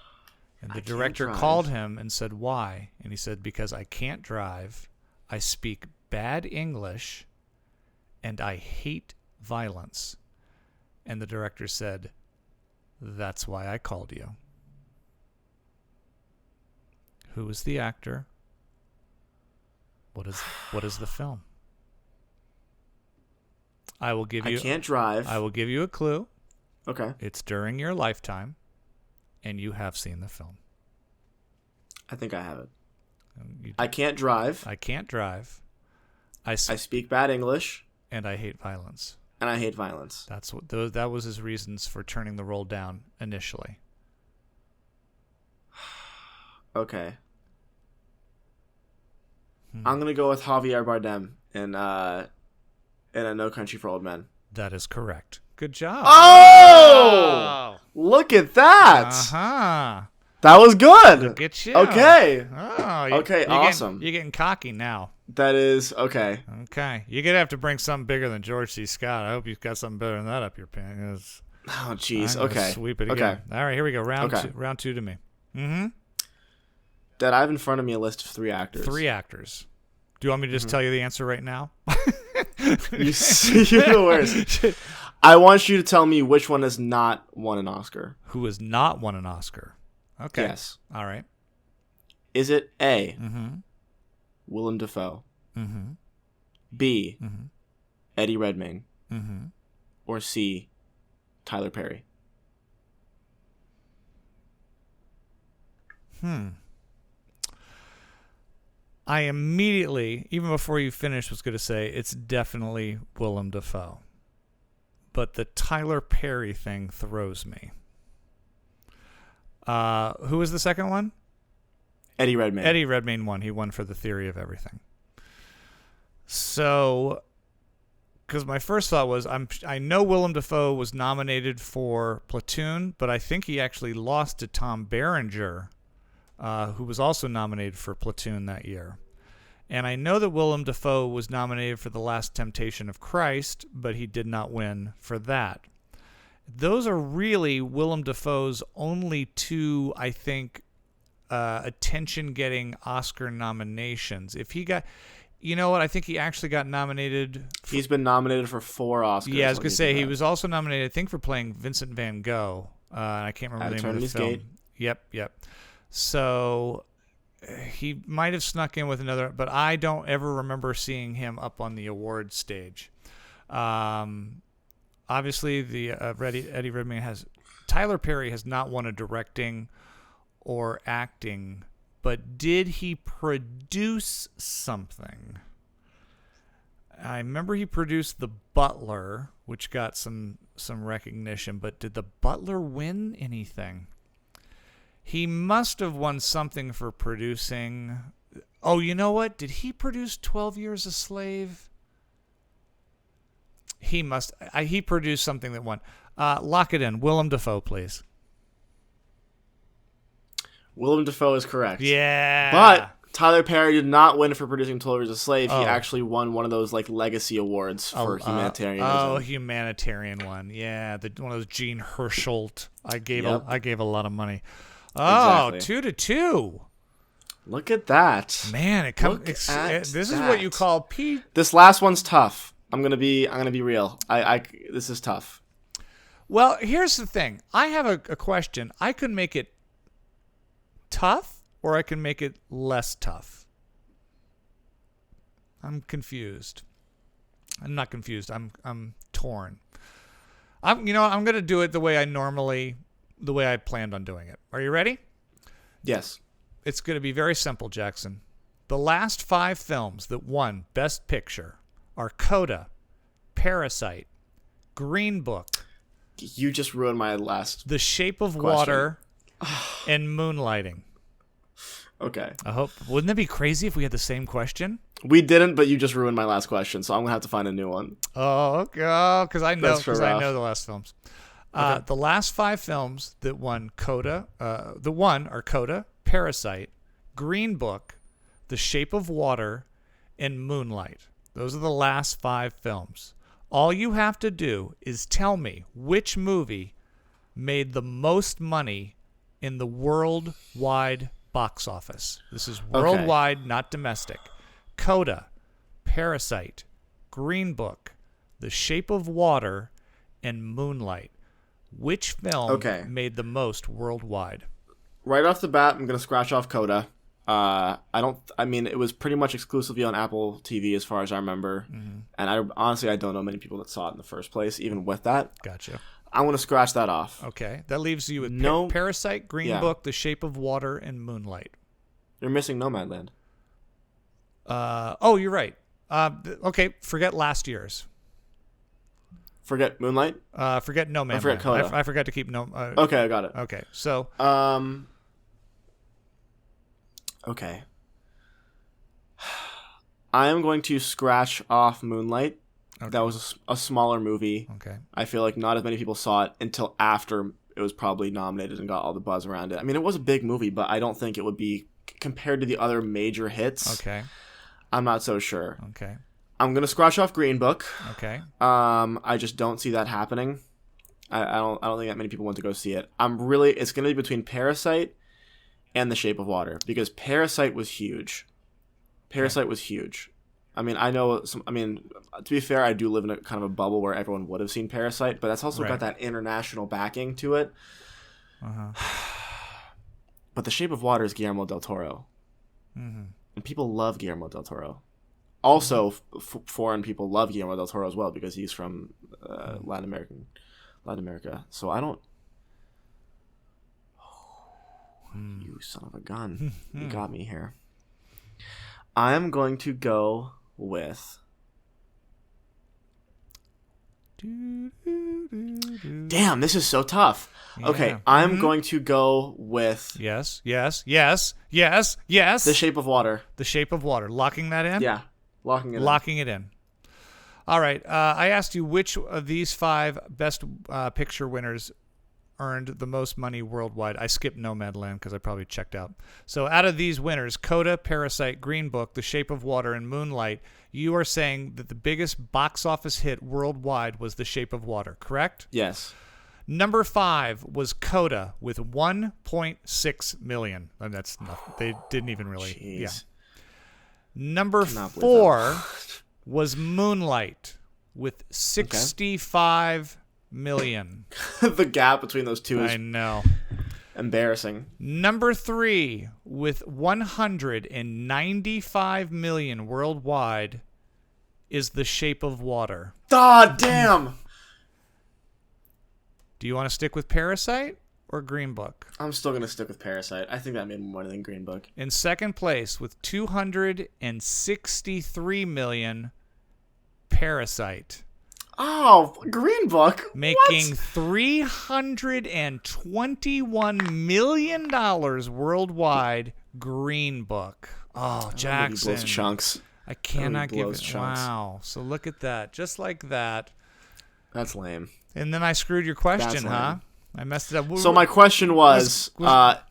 and the director called him and said, "Why?" And he said, "Because I can't drive, I speak bad English, and I hate violence." And the director said, "That's why I called you." Who is the actor? What is the film? I can't drive. I will give you a clue. Okay. It's during your lifetime, and you have seen the film. I think I have it. I can't drive. I can't drive. I speak bad English. And I hate violence. And I hate violence. That was his reasons for turning the role down initially. Okay. I'm gonna go with Javier Bardem in A No Country for Old Men. That is correct. Good job. Oh! Look at that. Uh-huh. That was good. Look at you. Okay. Oh, okay, awesome. You're getting cocky now. That is okay. Okay. You're going to have to bring something bigger than George C. Scott. I hope you've got something better than that up your pants. Oh, jeez. Okay. Sweep it again. Okay. All right, here we go. Round two to me. Mm-hmm. Dad, I have in front of me a list of 3 actors. 3 actors. Do you want me to just tell you the answer right now? You're the worst. I want you to tell me which one has not won an Oscar. Who has not won an Oscar? Okay. Yes. All right. Is it A, Willem Dafoe, B, Eddie Redmayne, or C, Tyler Perry? I immediately, even before you finished, was going to say it's definitely Willem Dafoe. But the Tyler Perry thing throws me. Who was the second one? Eddie Redmayne. Eddie Redmayne won. He won for The Theory of Everything. So, because my first thought was, I know Willem Dafoe was nominated for Platoon, but I think he actually lost to Tom Berenger, who was also nominated for Platoon that year. And I know that Willem Dafoe was nominated for The Last Temptation of Christ, but he did not win for that. Those are really Willem Dafoe's only 2, I think, attention-getting Oscar nominations. If he got... You know what? I think he actually got nominated... He's been nominated for 4 Oscars. Yeah, I was going to say, he was also nominated, I think, for playing Vincent Van Gogh. I can't remember the name of the film. Gate. Yep. So... he might have snuck in with another, but I don't ever remember seeing him up on the award stage. Obviously, the Eddie Redmayne has... Tyler Perry has not won a directing or acting, but did he produce something? I remember he produced The Butler, which got some recognition, but did The Butler win anything? He must have won something for producing... Oh, you know what? Did he produce 12 Years a Slave? He must... he produced something that won. Lock it in. Willem Dafoe, please. Willem Dafoe is correct. Yeah. But Tyler Perry did not win for producing 12 Years a Slave. He actually won one of those like legacy awards for humanitarianism. Humanitarian one. Yeah, one of those Gene Herschel. I gave a lot of money. Oh, exactly. 2-2. Look at that. Man, this is what you call P. This last one's tough. I'm gonna be real. This is tough. Well, here's the thing. I have a question. I could make it tough, or I can make it less tough. I'm confused. I'm not confused. I'm torn. I'm gonna do it the way I planned on doing it. Are you ready? Yes. It's going to be very simple, Jackson. The last 5 films that won Best Picture are Coda, Parasite, Green Book. You just ruined my last The Shape of question. Water, and Moonlighting. Okay. Wouldn't that be crazy if we had the same question? We didn't, but you just ruined my last question, so I'm going to have to find a new one. Oh, okay. Because I know the last films. Okay. The last 5 films that won Coda, are Coda, Parasite, Green Book, The Shape of Water, and Moonlight. Those are the last 5 films. All you have to do is tell me which movie made the most money in the worldwide box office. This is worldwide, not domestic. Coda, Parasite, Green Book, The Shape of Water, and Moonlight. Which film made the most worldwide? Right off the bat, I'm going to scratch off Coda. It was pretty much exclusively on Apple TV as far as I remember. Mm-hmm. And I don't know many people that saw it in the first place, even with that. Gotcha. I'm going to scratch that off. Okay. That leaves you with Parasite, Green Book, The Shape of Water, and Moonlight. You're missing Nomadland. You're right. Okay, forget last year's. Forget Moonlight? Forget Nomadland. I forget Coda. I forgot to keep okay, I got it. Okay, so... Okay. I am going to scratch off Moonlight. Okay. That was a smaller movie. Okay. I feel like not as many people saw it until after it was probably nominated and got all the buzz around it. I mean, it was a big movie, but I don't think it would be compared to the other major hits. Okay. I'm not so sure. Okay. I'm going to scratch off Green Book. Okay. I just don't see that happening. I don't think that many people want to go see it. It's going to be between Parasite and The Shape of Water, because Parasite was huge. Parasite was huge. I mean, to be fair, I do live in a kind of a bubble where everyone would have seen Parasite, but that's also got that international backing to it. Uh-huh. But The Shape of Water is Guillermo del Toro. Mm-hmm. And people love Guillermo del Toro. Also, foreign people love Guillermo del Toro as well, because he's from Latin America. So I don't... You son of a gun. You got me here. I'm going to go with... Damn, this is so tough. Yeah. Okay, I'm going to go with... Yes. The Shape of Water. The Shape of Water. Locking that in? Yeah, locking it in. All right, I asked you which of these 5 Best Picture winners earned the most money worldwide. I skipped Nomadland because I probably checked out. So out of these winners, Coda, Parasite, Green Book, The Shape of Water, and Moonlight, you are saying that the biggest box office hit worldwide was The Shape of Water, correct? Yes. Number 5 was Coda with 1.6 million. And that's nothing. They didn't even really... Jeez. Yeah. Number 4 was Moonlight with 65 million. The gap between those two is I know. Embarrassing. Number 3 with 195 million worldwide is The Shape of Water. Ah, damn. Do you want to stick with Parasite or Green Book? I'm still going to stick with Parasite. I think that made more money than Green Book. In second place with 263 million, Parasite. Oh, Green Book. Making $321 million worldwide. Green Book. Oh, Jackson. Blows chunks. I cannot give it. Chunks. Wow. So look at that. Just like that. That's lame. And then I screwed your question, huh? I messed it up. So my question was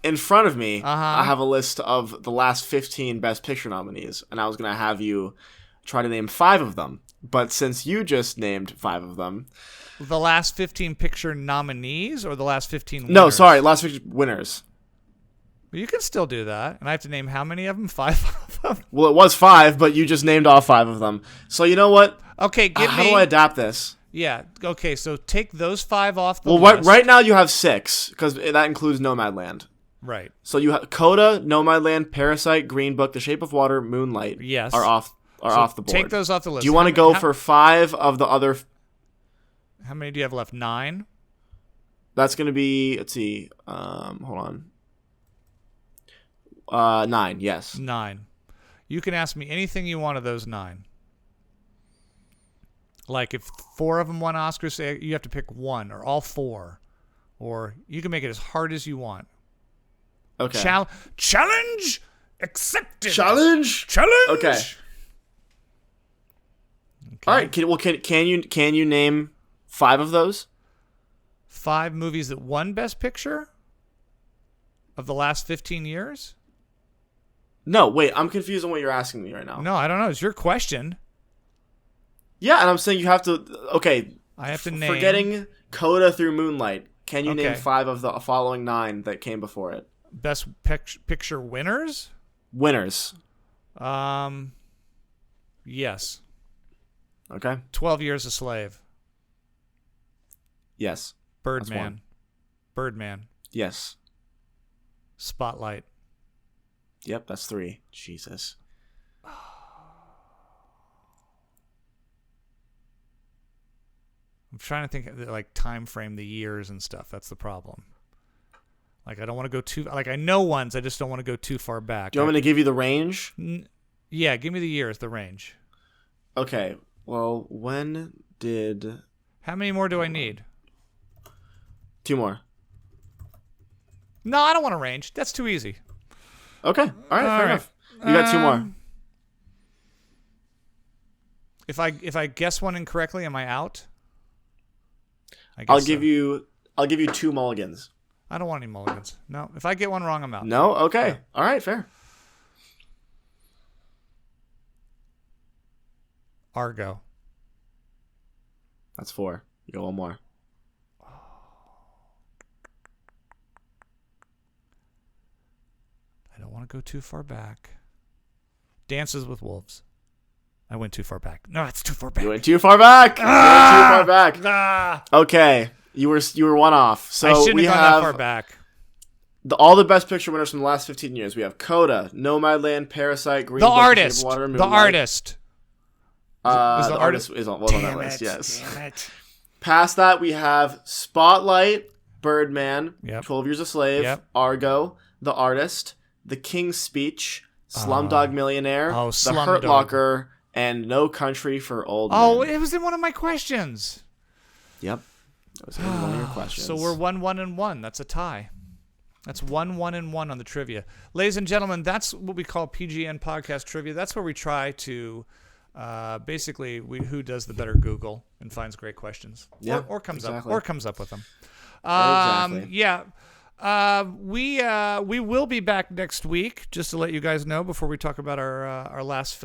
in front of me, I have a list of the last 15 Best Picture nominees, and I was going to have you try to name 5 of them. But since you just named 5 of them... The last 15 picture nominees or the last 15 winners? No, sorry, last 15 winners. You can still do that. And I have to name how many of them? 5 of them? Well, it was 5, but you just named all 5 of them. So you know what? Okay, how do I adapt this? Yeah, okay, so take those 5 off the list. list. Right now you have 6, because that includes Nomadland. Right. So you have Coda, Nomadland, Parasite, Green Book, The Shape of Water, Moonlight. Yes. Are off the board. Take those off the list. Do you want to go for 5 of the other? How many do you have left? 9? That's going to be, let's see, hold on. 9, yes. 9. You can ask me anything you want of those 9. Like if 4 of them won Oscars, say you have to pick 1 or all 4. Or you can make it as hard as you want. Okay. Challenge accepted. Challenge. Okay. All right. Can you name 5 of those? 5 movies that won Best Picture of the last 15 years? No, wait. I'm confused on what you're asking me right now. No, I don't know. It's your question. Yeah, and I'm saying you have to. Okay. I have to name. Forgetting Coda through Moonlight. Can you name 5 of the following 9 that came before it? Best Picture winners? Winners. Yes. Okay. 12 Years a Slave. Yes. Birdman. Yes. Spotlight. Yep, that's 3. Jesus. I'm trying to think of like time frame, the years and stuff. That's the problem. Like I don't want to go too. Like I know ones, I just don't want to go too far back. Do you want me to give you the range? Yeah, give me the years, the range. Okay. Well, when did? How many more do I need? 2 more. No, I don't want a range. That's too easy. Okay. All right. Fair enough. You got 2 more. If I guess one incorrectly, am I out? I'll give you 2 mulligans. I don't want any mulligans. No. If I get one wrong, I'm out. No? Okay. Yeah. All right. Fair. Argo. That's 4. You got 1 more. I don't want to go too far back. Dances with Wolves. I went too far back. No, it's too far back. You went too far back. You went too far back. Okay. You were 1 off. So I shouldn't have gone that far back. All the Best Picture winners from the last 15 years. We have Coda, Nomadland, Parasite, Green Book, Artist. The Shape of Water, The Moonlight. Artist. The Artist is on that list, yes. Damn it. Past that, we have Spotlight, Birdman, Yep. 12 Years a Slave, Yep. Argo, The Artist, The King's Speech, Slumdog Millionaire, The Slumdog. Hurt Locker, and No Country for Old Men. Oh, it was in one of my questions. Yep. That was in one of your questions. So we're 1-1-1. That's a tie. That's 1-1-1 on the trivia. Ladies and gentlemen, that's what we call PGN Podcast Trivia. That's where we try to basically who does the better Google and finds great questions. Yeah, or comes exactly. up with them. Exactly. Yeah. We will be back next week, just to let you guys know before we talk about our last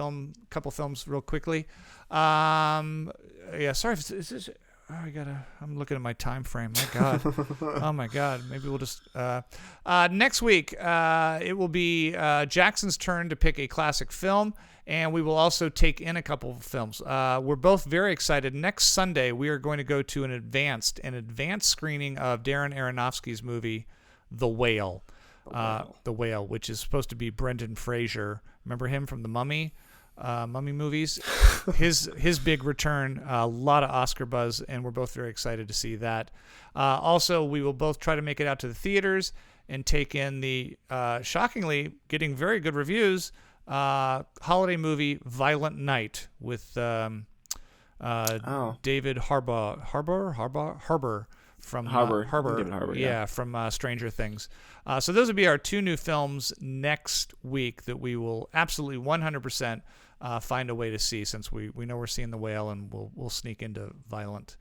couple films real quickly. Yeah, sorry if is this. Oh, I'm looking at my time frame. My God. Oh my God. Maybe we'll just next week. It will be Jackson's turn to pick a classic film, and we will also take in a couple of films. We're both very excited. Next Sunday, we are going to go to an advanced screening of Darren Aronofsky's movie, The Whale. The Whale, which is supposed to be Brendan Fraser. Remember him from The Mummy? Mummy movies, his big return, a lot of Oscar buzz, and we're both very excited to see that. Also, we will both try to make it out to the theaters and take in the shockingly getting very good reviews holiday movie Violent Night with David Harbour from Harbour, yeah, from Stranger Things. So those would be our 2 new films next week that we will absolutely 100% find a way to see, since we know we're seeing The Whale, and we'll sneak into Violent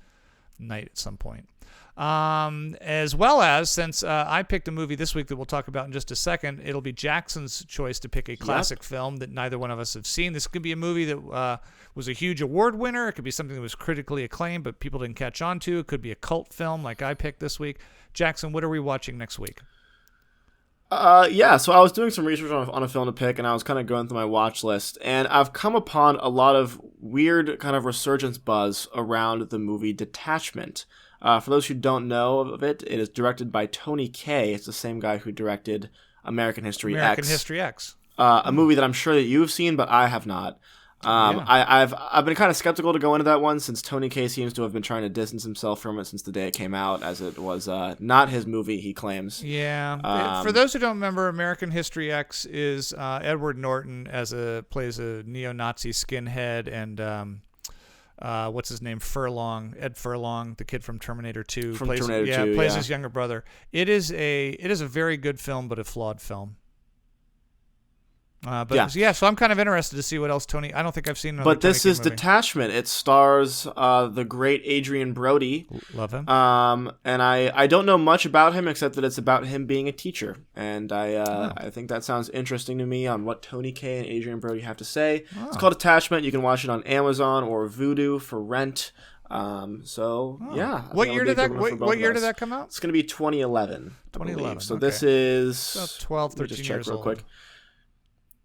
Night at some point. As well as, since I picked a movie this week that we'll talk about in just a second, it'll be Jackson's choice to pick a classic film that neither one of us have seen. This could be a movie that was a huge award winner. It could be something that was critically acclaimed but people didn't catch on to. It could be a cult film like I picked this week. Jackson, what are we watching next week? Yeah, so I was doing some research on a film to pick, and I was kind of going through my watch list, and I've come upon a lot of weird kind of resurgence buzz around the movie Detachment. For those who don't know of it, it is directed by Tony Kaye. It's the same guy who directed American History X. A movie that I'm sure that you've seen, but I have not. I've been kind of skeptical to go into that one since Tony Kaye seems to have been trying to distance himself from it since the day it came out, as it was not his movie, he claims. Yeah. For those who don't remember, American History X is Edward Norton plays a neo-Nazi skinhead, and what's his name? Ed Furlong, the kid from Terminator 2. Plays his younger brother. It is a very good film, but a flawed film. So I'm kind of interested to see what else Tony. I don't think I've seen another. But this Tony is Kaye movie. Detachment. It stars the great Adrian Brody. Love him. And I don't know much about him except that it's about him being a teacher, and I think that sounds interesting to me on what Tony Kaye and Adrian Brody have to say. It's called Detachment. You can watch it on Amazon or Vudu for rent. What year did that come out? It's going to be 2011. 2011. So this is about 12, 13 years old. Quick.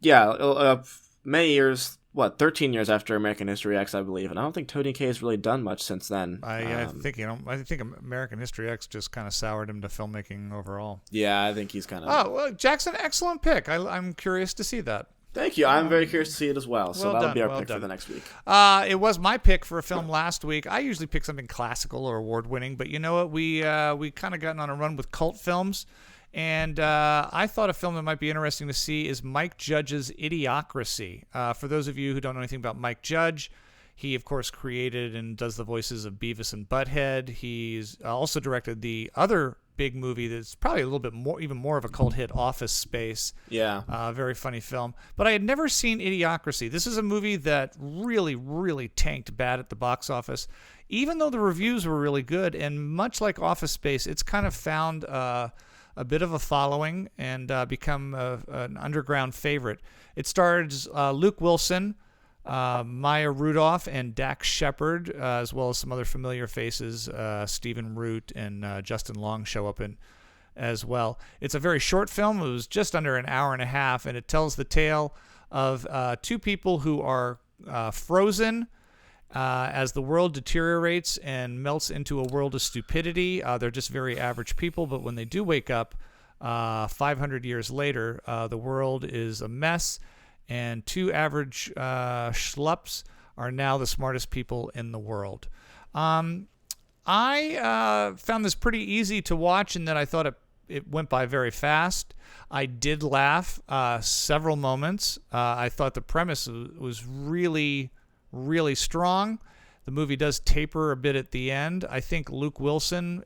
Yeah, many years, 13 years after American History X, I believe, and I don't think Tony Kaye has really done much since then. I think American History X just kind of soured him to filmmaking overall. Yeah, I think he's kind of. Oh, well, Jackson, excellent pick. I'm curious to see that. Thank you. I'm very curious to see it as well. So that'll be our pick for the next week. It was my pick for a film last week. I usually pick something classical or award-winning, but you know what? We kind of gotten on a run with cult films. And I thought a film that might be interesting to see is Mike Judge's Idiocracy. For those of you who don't know anything about Mike Judge, he, of course, created and does the voices of Beavis and Butthead. He's also directed the other big movie that's probably a little bit more, even more of a cult hit, Office Space. Yeah. Very funny film. But I had never seen Idiocracy. This is a movie that really, really tanked bad at the box office, even though the reviews were really good. And much like Office Space, it's kind of found a bit of a following and become an underground favorite. It stars Luke Wilson, Maya Rudolph, and Dax Shepard, as well as some other familiar faces. Stephen Root and Justin Long show up in as well. It's a very short film. It was just under an hour and a half, and it tells the tale of two people who are frozen as the world deteriorates and melts into a world of stupidity. They're just very average people, but when they do wake up 500 years later, the world is a mess, and two average schlups are now the smartest people in the world. I found this pretty easy to watch in that I thought it went by very fast. I did laugh several moments. I thought the premise was really strong. The movie does taper a bit at the end. I think Luke Wilson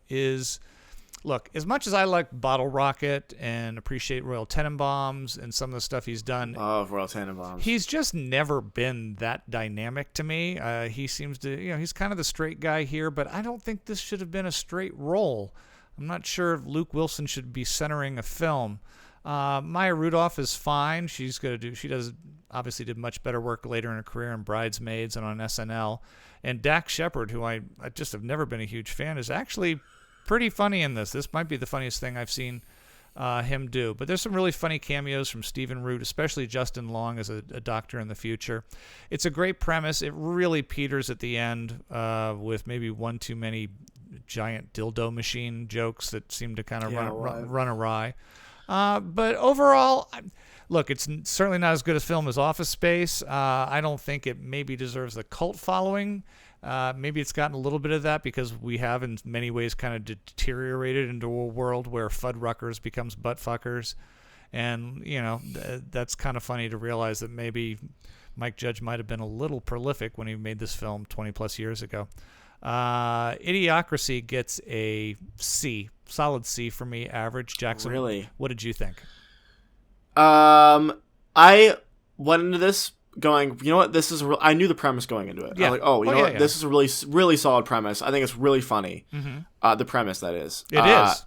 look, as much as I like Bottle Rocket and appreciate Royal Tenenbaums and some of the stuff he's done. Oh, Royal Tenenbaums. He's just never been that dynamic to me. He seems to, he's kind of the straight guy here, but I don't think this should have been a straight role. I'm not sure if Luke Wilson should be centering a film. Maya Rudolph is fine. She obviously did much better work later in her career in Bridesmaids and on SNL. And Dax Shepard, who I just have never been a huge fan, is actually pretty funny in this. This might be the funniest thing I've seen him do. But there's some really funny cameos from Stephen Root, especially Justin Long as a doctor in the future. It's a great premise. It really peters at the end with maybe one too many giant dildo machine jokes that seem to kind of run awry. But overall, look, it's certainly not as good a film as Office Space. I don't think it maybe deserves the cult following. Maybe it's gotten a little bit of that because we have in many ways kind of deteriorated into a world where Fuddruckers becomes buttfuckers. And, that's kind of funny to realize that maybe Mike Judge might have been a little prolific when he made this film 20 plus years ago. Idiocracy gets a C, solid C for me, average. Jackson, really? What did you think? I went into this going, you know what, this is I knew the premise going into it. Yeah. I was like, you know what, this is a really, really solid premise. I think it's really funny. Mm-hmm. The premise, that is. It is.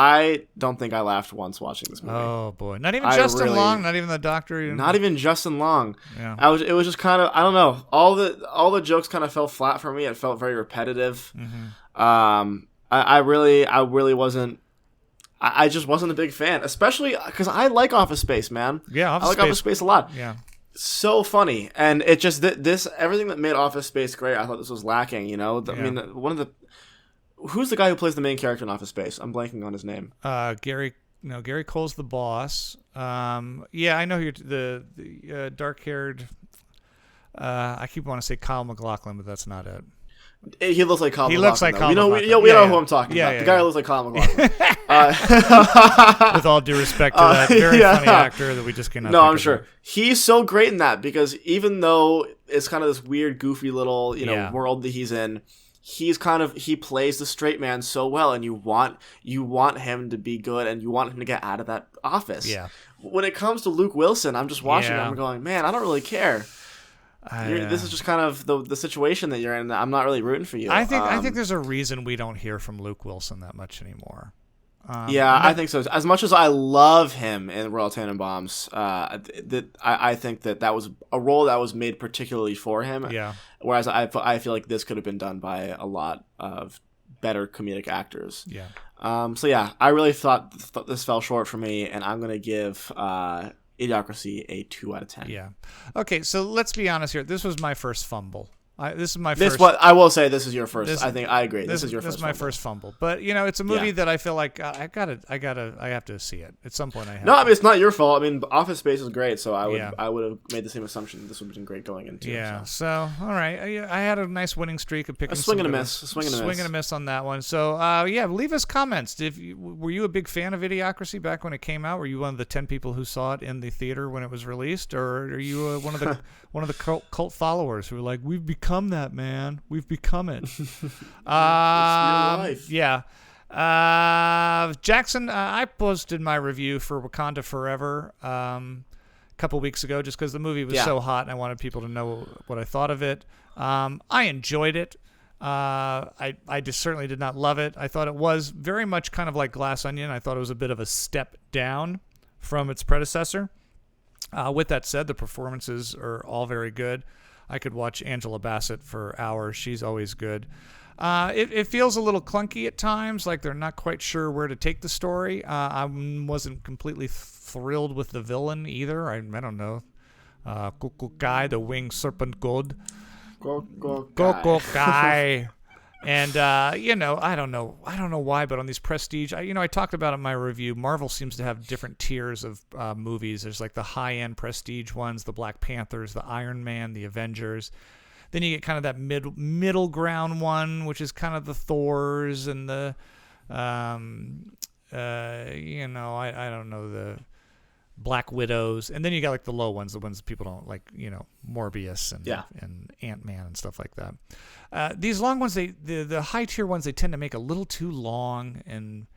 I don't think I laughed once watching this movie. Oh boy, not even Justin Long, not even the doctor. Not even Justin Long. Yeah. It was just kind of, I don't know. All the jokes kind of fell flat for me. It felt very repetitive. Mm-hmm. I really wasn't. I just wasn't a big fan, especially because I like Office Space, man. Yeah, I like Office Space a lot. Yeah. So funny, and it just this everything that made Office Space great. I thought this was lacking. You know, I mean, who's the guy who plays the main character in Office Space? I'm blanking on his name. Gary Cole's the boss. Yeah, I know who the dark-haired. I keep wanting to say Kyle MacLachlan, but that's not it. He looks like Kyle MacLachlan. He looks like Kyle MacLachlan. We know who I'm talking about. The guy who looks like Kyle MacLachlan. With all due respect to that very funny actor that we just cannot. No, I'm sure he's so great in that, because even though it's kind of this weird, goofy little world that he's in, he plays the straight man so well, and you want him to be good, and you want him to get out of that office. Yeah. When it comes to Luke Wilson, I'm just watching him and going, man, I don't really care. This is just kind of the situation that you're in. I'm not really rooting for you. I think there's a reason we don't hear from Luke Wilson that much anymore. I think so. As much as I love him in Royal Tenenbaums, I think that was a role that was made particularly for him. Yeah. Whereas I feel like this could have been done by a lot of better comedic actors. Yeah. I really thought this fell short for me, and I'm gonna give Idiocracy a 2 out of 10. Yeah. Okay, so let's be honest here. This was my first fumble. This is my first. This what I will say. This is your first. I think I agree. This is your first. This is my first fumble. But it's a movie that I feel like I have to see it at some point. I mean, it's not your fault. I mean, Office Space is great, so I would have made the same assumption. This would have been great going into. Yeah. So all right, I had a nice winning streak of picking. A swing and a miss on that one. So leave us comments. Were you a big fan of Idiocracy back when it came out? Were you one of the 10 people who saw it in the theater when it was released, or are you one of the cult followers who were like, we've become that, man? We've become it. It's your life. Yeah. Jackson, I posted my review for Wakanda Forever a couple weeks ago just because the movie was so hot and I wanted people to know what I thought of it. I enjoyed it. I just certainly did not love it. I thought it was very much kind of like Glass Onion. I thought it was a bit of a step down from its predecessor. With that said, the performances are all very good. I could watch Angela Bassett for hours. She's always good. It feels a little clunky at times, like they're not quite sure where to take the story. I wasn't completely thrilled with the villain either. I don't know. Guy, the winged serpent god. Guy. And I don't know why, but on these prestige, I talked about in my review, Marvel seems to have different tiers of movies. There's like the high-end prestige ones, the Black Panthers, the Iron Man, the Avengers. Then you get kind of that middle ground one, which is kind of the Thors and the I don't know, the Black Widows, and then you got like the low ones, the ones that people don't like, Morbius and Ant-Man and stuff like that. These long ones, the high tier ones, they tend to make a little too long, and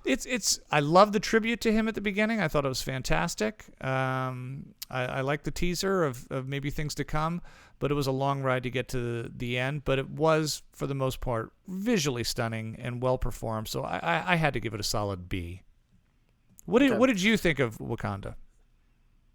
it's. I love the tribute to him at the beginning. I thought it was fantastic. I liked the teaser of maybe things to come, but it was a long ride to get to the end. But it was, for the most part, visually stunning and well performed. So I had to give it a solid B. What did you think of Wakanda?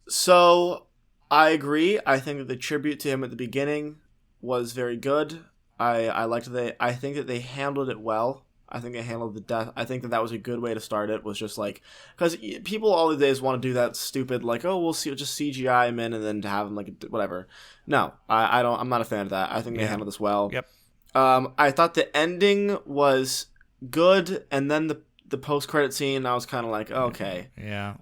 So I agree. I think that the tribute to him at the beginning was very good. I liked that. I think that they handled it well. I think they handled the death. I think that was a good way to start it. Was just like, because people all the days want to do that stupid like, oh, we'll see, just CGI him in and then to have him like whatever. No, I don't. I'm not a fan of that. I think they handled this well. Yep. I thought the ending was good, and then the post-credit scene, I was kind of like, okay. Yeah.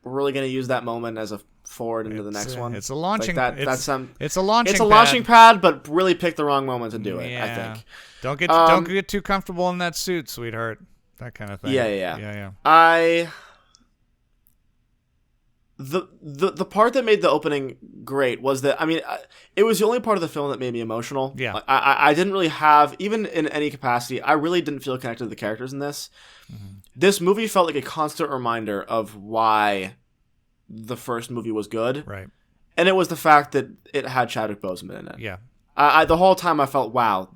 We're really going to use that moment as a forward into the next one. It's a launching. Like it's a launching. It's a launching pad, but really pick the wrong moment to do it. Yeah. I think. Don't get too comfortable in that suit, sweetheart. That kind of thing. Yeah. The part that made the opening great was that, it was the only part of the film that made me emotional. Yeah. Like, I didn't really have, even in any capacity, I really didn't feel connected to the characters in this. Mm-hmm. This movie felt like a constant reminder of why the first movie was good. Right. And it was the fact that it had Chadwick Boseman in it. Yeah. The whole time I felt, wow,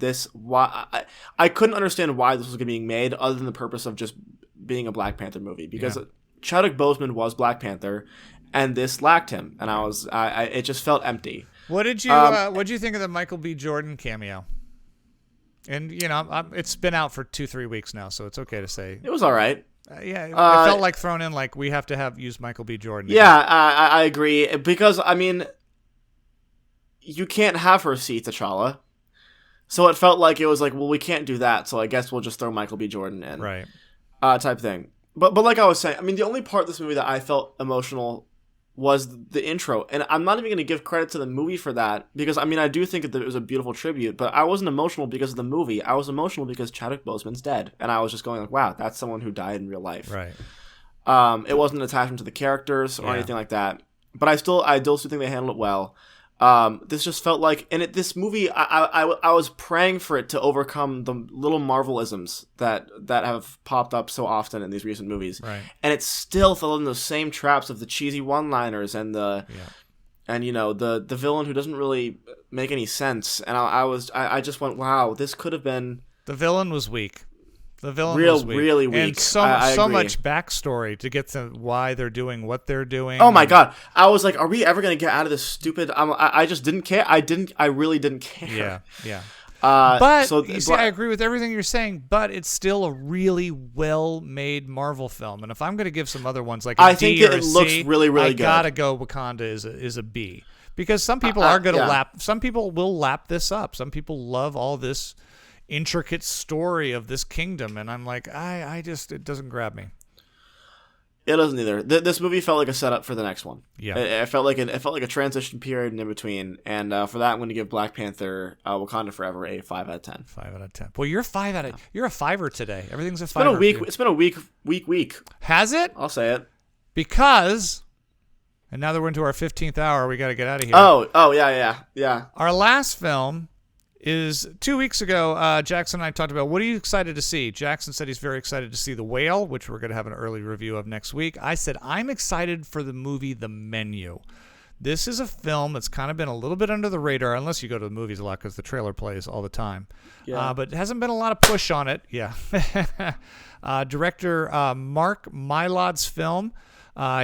I couldn't understand why this was being made other than the purpose of just being a Black Panther movie. Because Chadwick Boseman was Black Panther, and this lacked him, and it just felt empty. What did you think of the Michael B. Jordan cameo? And it's been out for 2-3 weeks now, so it's okay to say it was all right. It felt like thrown in like we have to use Michael B. Jordan. Yeah, I agree. Because, I mean, you can't have her see T'Challa. So it felt like it was like, well, we can't do that, so I guess we'll just throw Michael B. Jordan in. Right. Type thing. But like I was saying, I mean, the only part of this movie that I felt emotional was the intro. And I'm not even going to give credit to the movie for that, because, I mean, I do think that it was a beautiful tribute, but I wasn't emotional because of the movie. I was emotional because Chadwick Boseman's dead. And I was just going like, wow, that's someone who died in real life. Right. It wasn't an attachment to the characters or anything like that. But I still think they handled it well. This just felt like, and this movie, I was praying for it to overcome the little Marvelisms that have popped up so often in these recent movies, right? And it still fell in those same traps of the cheesy one-liners and the villain who doesn't really make any sense. And I just went, wow, this could have been. The villain was weak. The villain was weak. Really weak. And so much backstory to get to why they're doing what they're doing. Oh my god! I was like, are we ever gonna get out of this stupid? I just didn't care. I really didn't care. Yeah. But I agree with everything you're saying. But it's still a really well-made Marvel film. And if I'm gonna give some other ones like a D or a C, looks really good. I gotta go. Wakanda is a B, because some people are gonna lap. Some people will lap this up. Some people love all this intricate story of this kingdom, and I'm like, I just, it doesn't grab me. It doesn't either. This movie felt like a setup for the next one. Yeah, it felt like a transition period in between, and for that, I'm going to give Black Panther, Wakanda Forever a 5 out of 10. 5 out of 10. Well, you're a 5er today. Everything's a 5. It's been a week. Has it? I'll say it. Because, and now that we're into our 15th hour, we got to get out of here. Oh yeah. Our last film is 2 weeks ago. Jackson and I talked about, what are you excited to see? Jackson said he's very excited to see The Whale, which we're going to have an early review of next week. I said I'm excited for the movie The Menu. This is a film that's kind of been a little bit under the radar, unless you go to the movies a lot, because the trailer plays all the time. Yeah. But it hasn't been a lot of push on it. Yeah. Director Mark Mylod's film.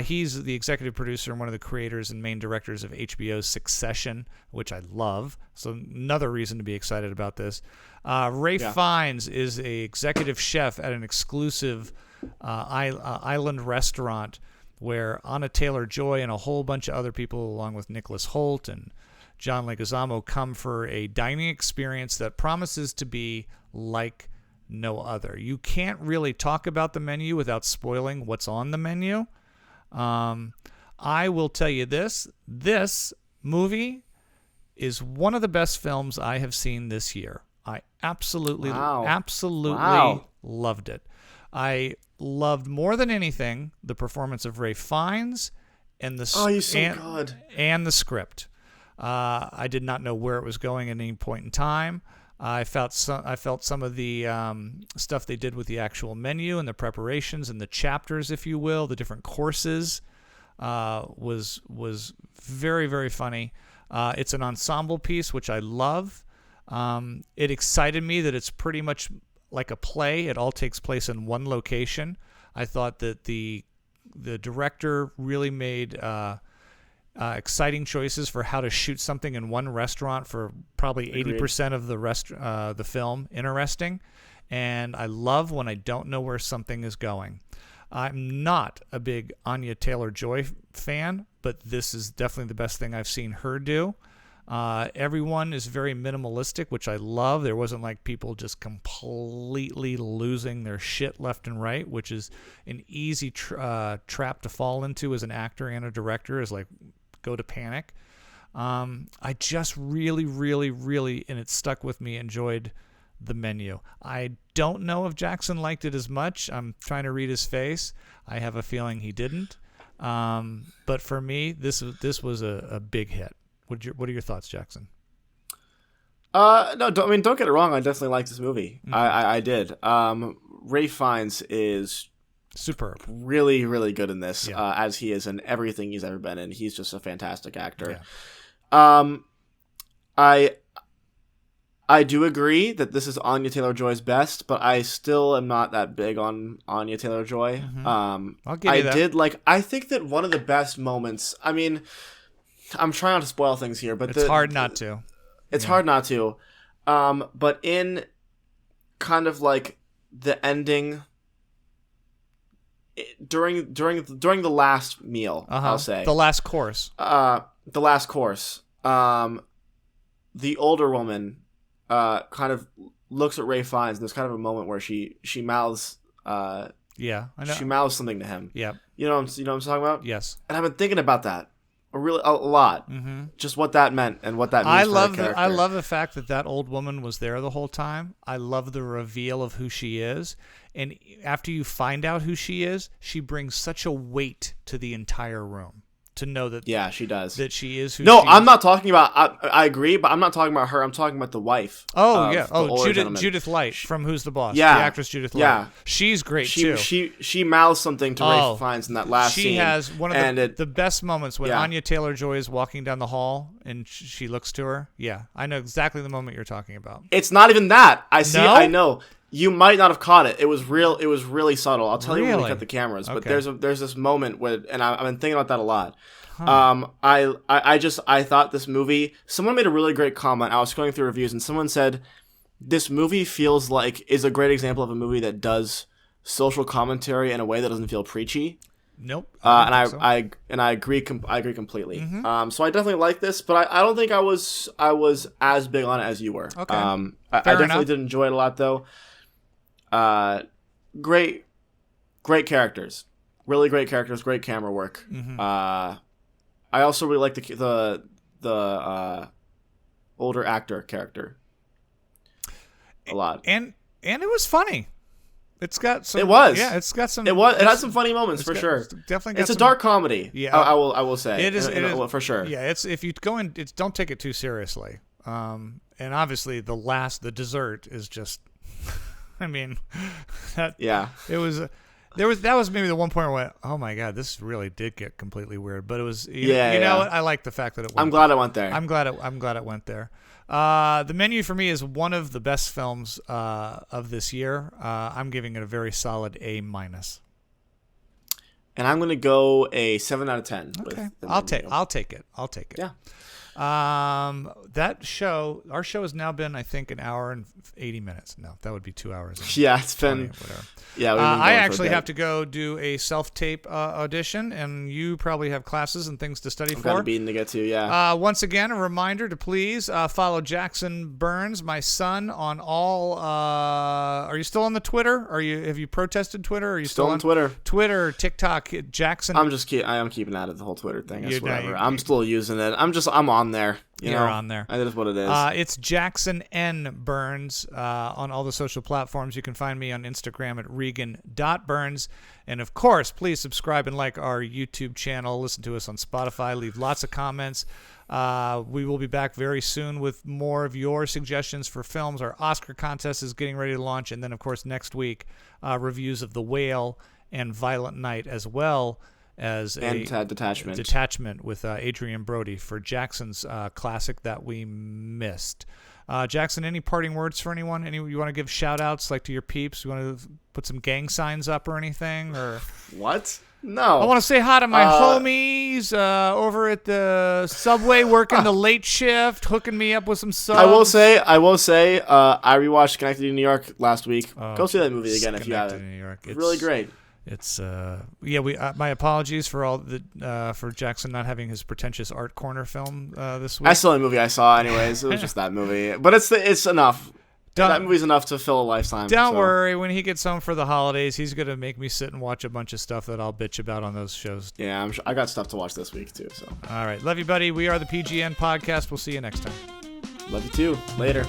He's the executive producer and one of the creators and main directors of HBO's Succession, which I love. So another reason to be excited about this. Ray Fiennes is a executive chef at an exclusive island restaurant where Anna Taylor-Joy and a whole bunch of other people, along with Nicholas Hoult and John Leguizamo, come for a dining experience that promises to be like no other. You can't really talk about the menu without spoiling what's on the menu. I will tell you this movie is one of the best films I have seen this year. I absolutely loved it. I loved more than anything the performance of Ray Fiennes and and the script. I did not know where it was going at any point in time. I felt some of the stuff they did with the actual menu and the preparations and the chapters, if you will, the different courses, was very, very funny. It's an ensemble piece, which I love. It excited me that it's pretty much like a play. It all takes place in one location. I thought that the director really made exciting choices for how to shoot something in one restaurant for probably 80% of the film interesting. And I love when I don't know where something is going. I'm not a big Anya Taylor-Joy fan, but this is definitely the best thing I've seen her do. Everyone is very minimalistic, which I love. There wasn't like people just completely losing their shit left and right, which is an easy trap to fall into as an actor and a director, is like go to panic. I just really, really, really, and it stuck with me, enjoyed The Menu. I don't know if Jackson liked it as much. I'm trying to read his face. I have a feeling he didn't. But for me, this was a big hit. What are your thoughts, Jackson? No, don't get it wrong. I definitely liked this movie. Mm-hmm. I did. Ray Fiennes is superb, really, really good in this, as he is in everything he's ever been in. He's just a fantastic actor. Yeah. I do agree that this is Anya Taylor-Joy's best, but I still am not that big on Anya Taylor-Joy. Mm-hmm. I'll give you that. I think that one of the best moments. I mean, I'm trying not to spoil things here, but it's hard not to. It's hard not to. But in kind of like the ending during the last meal, I'll say the last course. The last course. The older woman kind of looks at Ray Fiennes, and there's kind of a moment where she mouths. Yeah, I know. She mouths something to him. Yeah. You know what I'm talking about? Yes. And I've been thinking about that a lot. Mm-hmm. Just what that meant and what that means for her character. I love the fact that old woman was there the whole time. I love the reveal of who she is. And after you find out who she is, she brings such a weight to the entire room. To know that she does. That she is who No, she I'm is. not talking about I agree, but I'm not talking about her. I'm talking about the wife. Judith Light from Who's the Boss? Yeah. The actress Judith Light. Yeah. She's great too. She mouths something to Ray Fiennes in that last scene. She has one of the best moments when Anya Taylor-Joy is walking down the hall and she looks to her. Yeah, I know exactly the moment you're talking about. It's not even that. No? I know. You might not have caught it. It was really subtle. I'll tell you when we cut the cameras. But there's this moment where, and I've been thinking about that a lot. Huh. I thought this movie. Someone made a really great comment. I was going through reviews, and someone said this movie is a great example of a movie that does social commentary in a way that doesn't feel preachy. Nope. I agree. I agree completely. Mm-hmm. So I definitely like this, but I don't think I was as big on it as you were. Okay. I definitely did enjoy it a lot though. Great characters, really great characters, great camera work. Mm-hmm. I also really like the older actor character a lot, and it was funny. It's got some. It was. Yeah, it's got some. It was. It had some funny moments for sure. Definitely. It's a dark comedy. Yeah, I will say it is. It is for sure. Yeah, it's if you go in, don't take it too seriously. And obviously the dessert is just. I mean, that was maybe the one point where I went, oh my god, this really did get completely weird. But it was, you know what? I like the fact that it went. I'm glad it went there. I'm glad it went there. The Menu for me is one of the best films of this year. I'm giving it a very solid A-. And I'm gonna go a 7 out of 10. Okay, I'll take it. Yeah. That show, our show has now been, I think, an hour and 80 minutes. No, that would be 2 hours. Yeah, it's been. Whatever. Yeah, I actually have to go do a self-tape audition, and you probably have classes and things to study for. Got a beating to get to, yeah. Once again, a reminder to please follow Jackson Burns, my son, on all. Are you still on the Twitter? Have you protested Twitter? Are you still on Twitter? Twitter, TikTok, Jackson. I am keeping out of the whole Twitter thing. Whatever. I'm still using it. I'm on there. You're on there. That is what it is. It's Jackson N. Burns on all the social platforms. You can find me on Instagram at Regan.Burns. And, of course, please subscribe and like our YouTube channel. Listen to us on Spotify. Leave lots of comments. We will be back very soon with more of your suggestions for films. Our Oscar contest is getting ready to launch. And then, of course, next week, reviews of The Whale and Violent Night, as well as Detachment with Adrian Brody for Jackson's classic that we missed. Jackson, any parting words for anyone? You want to give shout-outs like to your peeps? You want to put some gang signs up or anything? Or what? No. I want to say hi to my homies over at the Subway working the late shift, hooking me up with some subs. I will say, I rewatched Connected to New York last week. Go see that movie again if you haven't. New York. It's really great. It's my apologies for all the for Jackson not having his pretentious art corner film this week. That's the only movie I saw anyways. It was just that movie. But it's enough. That movie's enough to fill a lifetime. Don't worry, when he gets home for the holidays, he's gonna make me sit and watch a bunch of stuff that I'll bitch about on those shows. Yeah, I'm sure I got stuff to watch this week too. So all right, love you, buddy. We are the PGN Podcast. We'll see you next time. Love you too. Later.